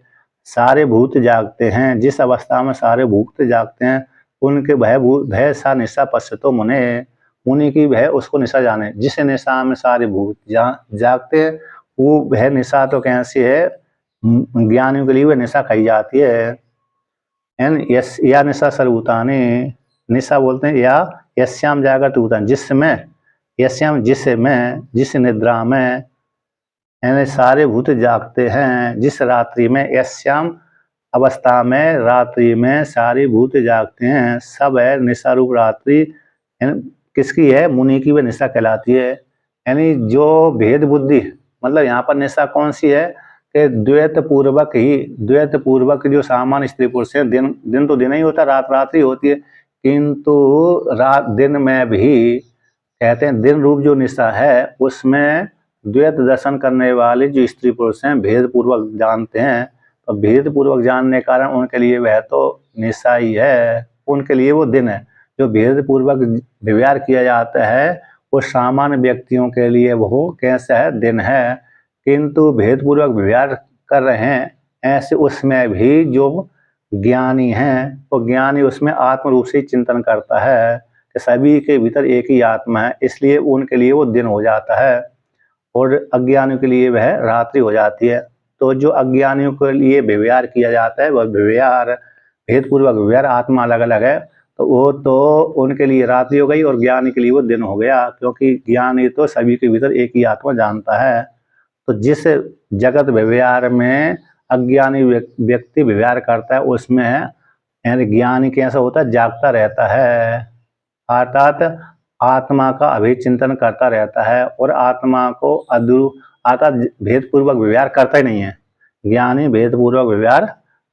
सारे भूत जागते हैं, जिस अवस्था में सारे भूत जागते हैं उनके भय सा निशा पश्यतो मुने, मुनि की भय उसको निशा जाने। जिस निशा में सारे भूत जागते हैं वो भय निशा तो कैसी है, ज्ञानियों के लिए वह निशा कही जाती है। यस या निशा सर्वभूतानि, निशा बोलते हैं या यस्याम जागृत भूतानि, जिसमें यस्याम जिस निद्रा में यानी सारे भूत जागते हैं, जिस रात्रि में यस्याम अवस्था में रात्रि में सारे भूत जागते हैं, सब है निशा रूप रात्रि किसकी है, मुनि की वह निशा कहलाती है। यानी जो भेद बुद्धि, मतलब यहाँ पर निशा कौन सी है कि द्वैत पूर्वक जो सामान्य स्त्री पुरुष है, दिन तो दिन ही होता, रात रात्रि होती है, किंतु रात दिन में भी कहते हैं दिन रूप जो निशा है उसमें द्वैत दर्शन करने वाले जो स्त्री पुरुष हैं भेद पूर्वक जानते हैं, तो भेद पूर्वक जानने के कारण उनके लिए वह तो निशा ही है, उनके लिए वो दिन है। जो भेद पूर्वक व्यवहार किया जाता है वो सामान्य व्यक्तियों के लिए वो कैसा है, दिन है, किंतु भेद पूर्वक व्यवहार कर रहे हैं ऐसे उसमें भी जो ज्ञानी हैं वो ज्ञानी उसमें आत्म रूप से चिंतन करता है कि सभी के भीतर एक ही आत्मा है, इसलिए उनके लिए वो दिन हो जाता है और अज्ञानियों के लिए वह रात्रि हो जाती है। तो जो अज्ञानियों के लिए व्यवहार किया जाता है वह व्यवहार भेदपूर्वक व्यवहार आत्मा अलग अलग है, तो वो तो उनके लिए रात्रि हो गई और ज्ञानी के लिए वो दिन हो गया, क्योंकि ज्ञानी तो सभी के भीतर एक ही आत्मा जानता है। तो जिस जगत व्यवहार में अज्ञानी व्यक्ति व्यवहार करता है उसमें यानी ज्ञानी कैसा होता है, जागता रहता है, अर्थात आत्मा का अभिचिंतन करता रहता है और आत्मा को अर्थात भेदपूर्वक व्यवहार करता ही नहीं है। ज्ञानी भेदपूर्वक व्यवहार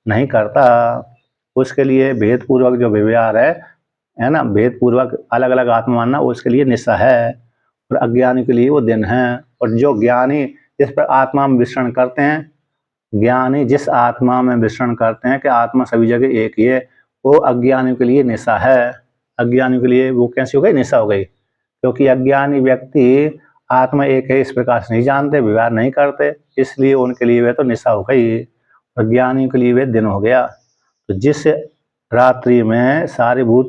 नहीं करता, उसके लिए भेदपूर्वक जो व्यवहार है ना, भेदपूर्वक अलग अलग आत्मा मानना उसके लिए निशा है और अज्ञानी के लिए वो दिन है। और जो ज्ञानी जिस पर आत्मा में विचरण करते हैं, ज्ञानी जिस आत्मा में विचरण करते हैं कि आत्मा सभी जगह एक ही है, वो अज्ञानी के लिए निशा है। अज्ञानी के लिए वो कैसी हो गई, निशा हो गई, क्योंकि अज्ञानी व्यक्ति आत्मा एक है इस प्रकार से नहीं जानते, व्यवहार नहीं करते, इसलिए उनके लिए वे तो निशा हो गई और ज्ञानी के लिए वे दिन हो गया। तो जिस रात्रि में सारे भूत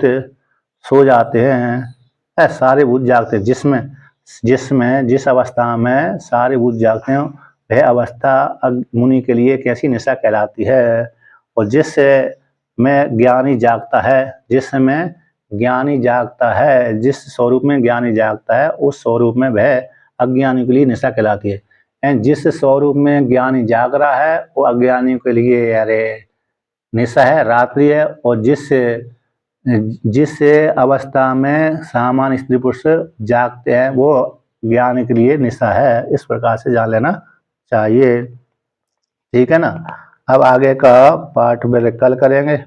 सो जाते हैं, सारे भूत जागते हैं, जिस अवस्था में सारे भूत जागते हैं वह अवस्था मुनि के लिए कैसी निशा कहलाती है। और जिस में ज्ञानी जागता है, जिसमें ज्ञानी जागता है, जिस स्वरूप में ज्ञानी जागता है उस स्वरूप में वह अज्ञानी के लिए निशा कहलाती है। एंड जिस स्वरूप में ज्ञानी जाग रहा है वो अज्ञानी के लिए अरे निशा है, रात्रि है। और जिस अवस्था में सामान्य स्त्री पुरुष जागते हैं वो ज्ञानी के लिए निशा है, इस प्रकार से जान लेना चाहिए। ठीक है ना। अब आगे का पाठ में कल करेंगे।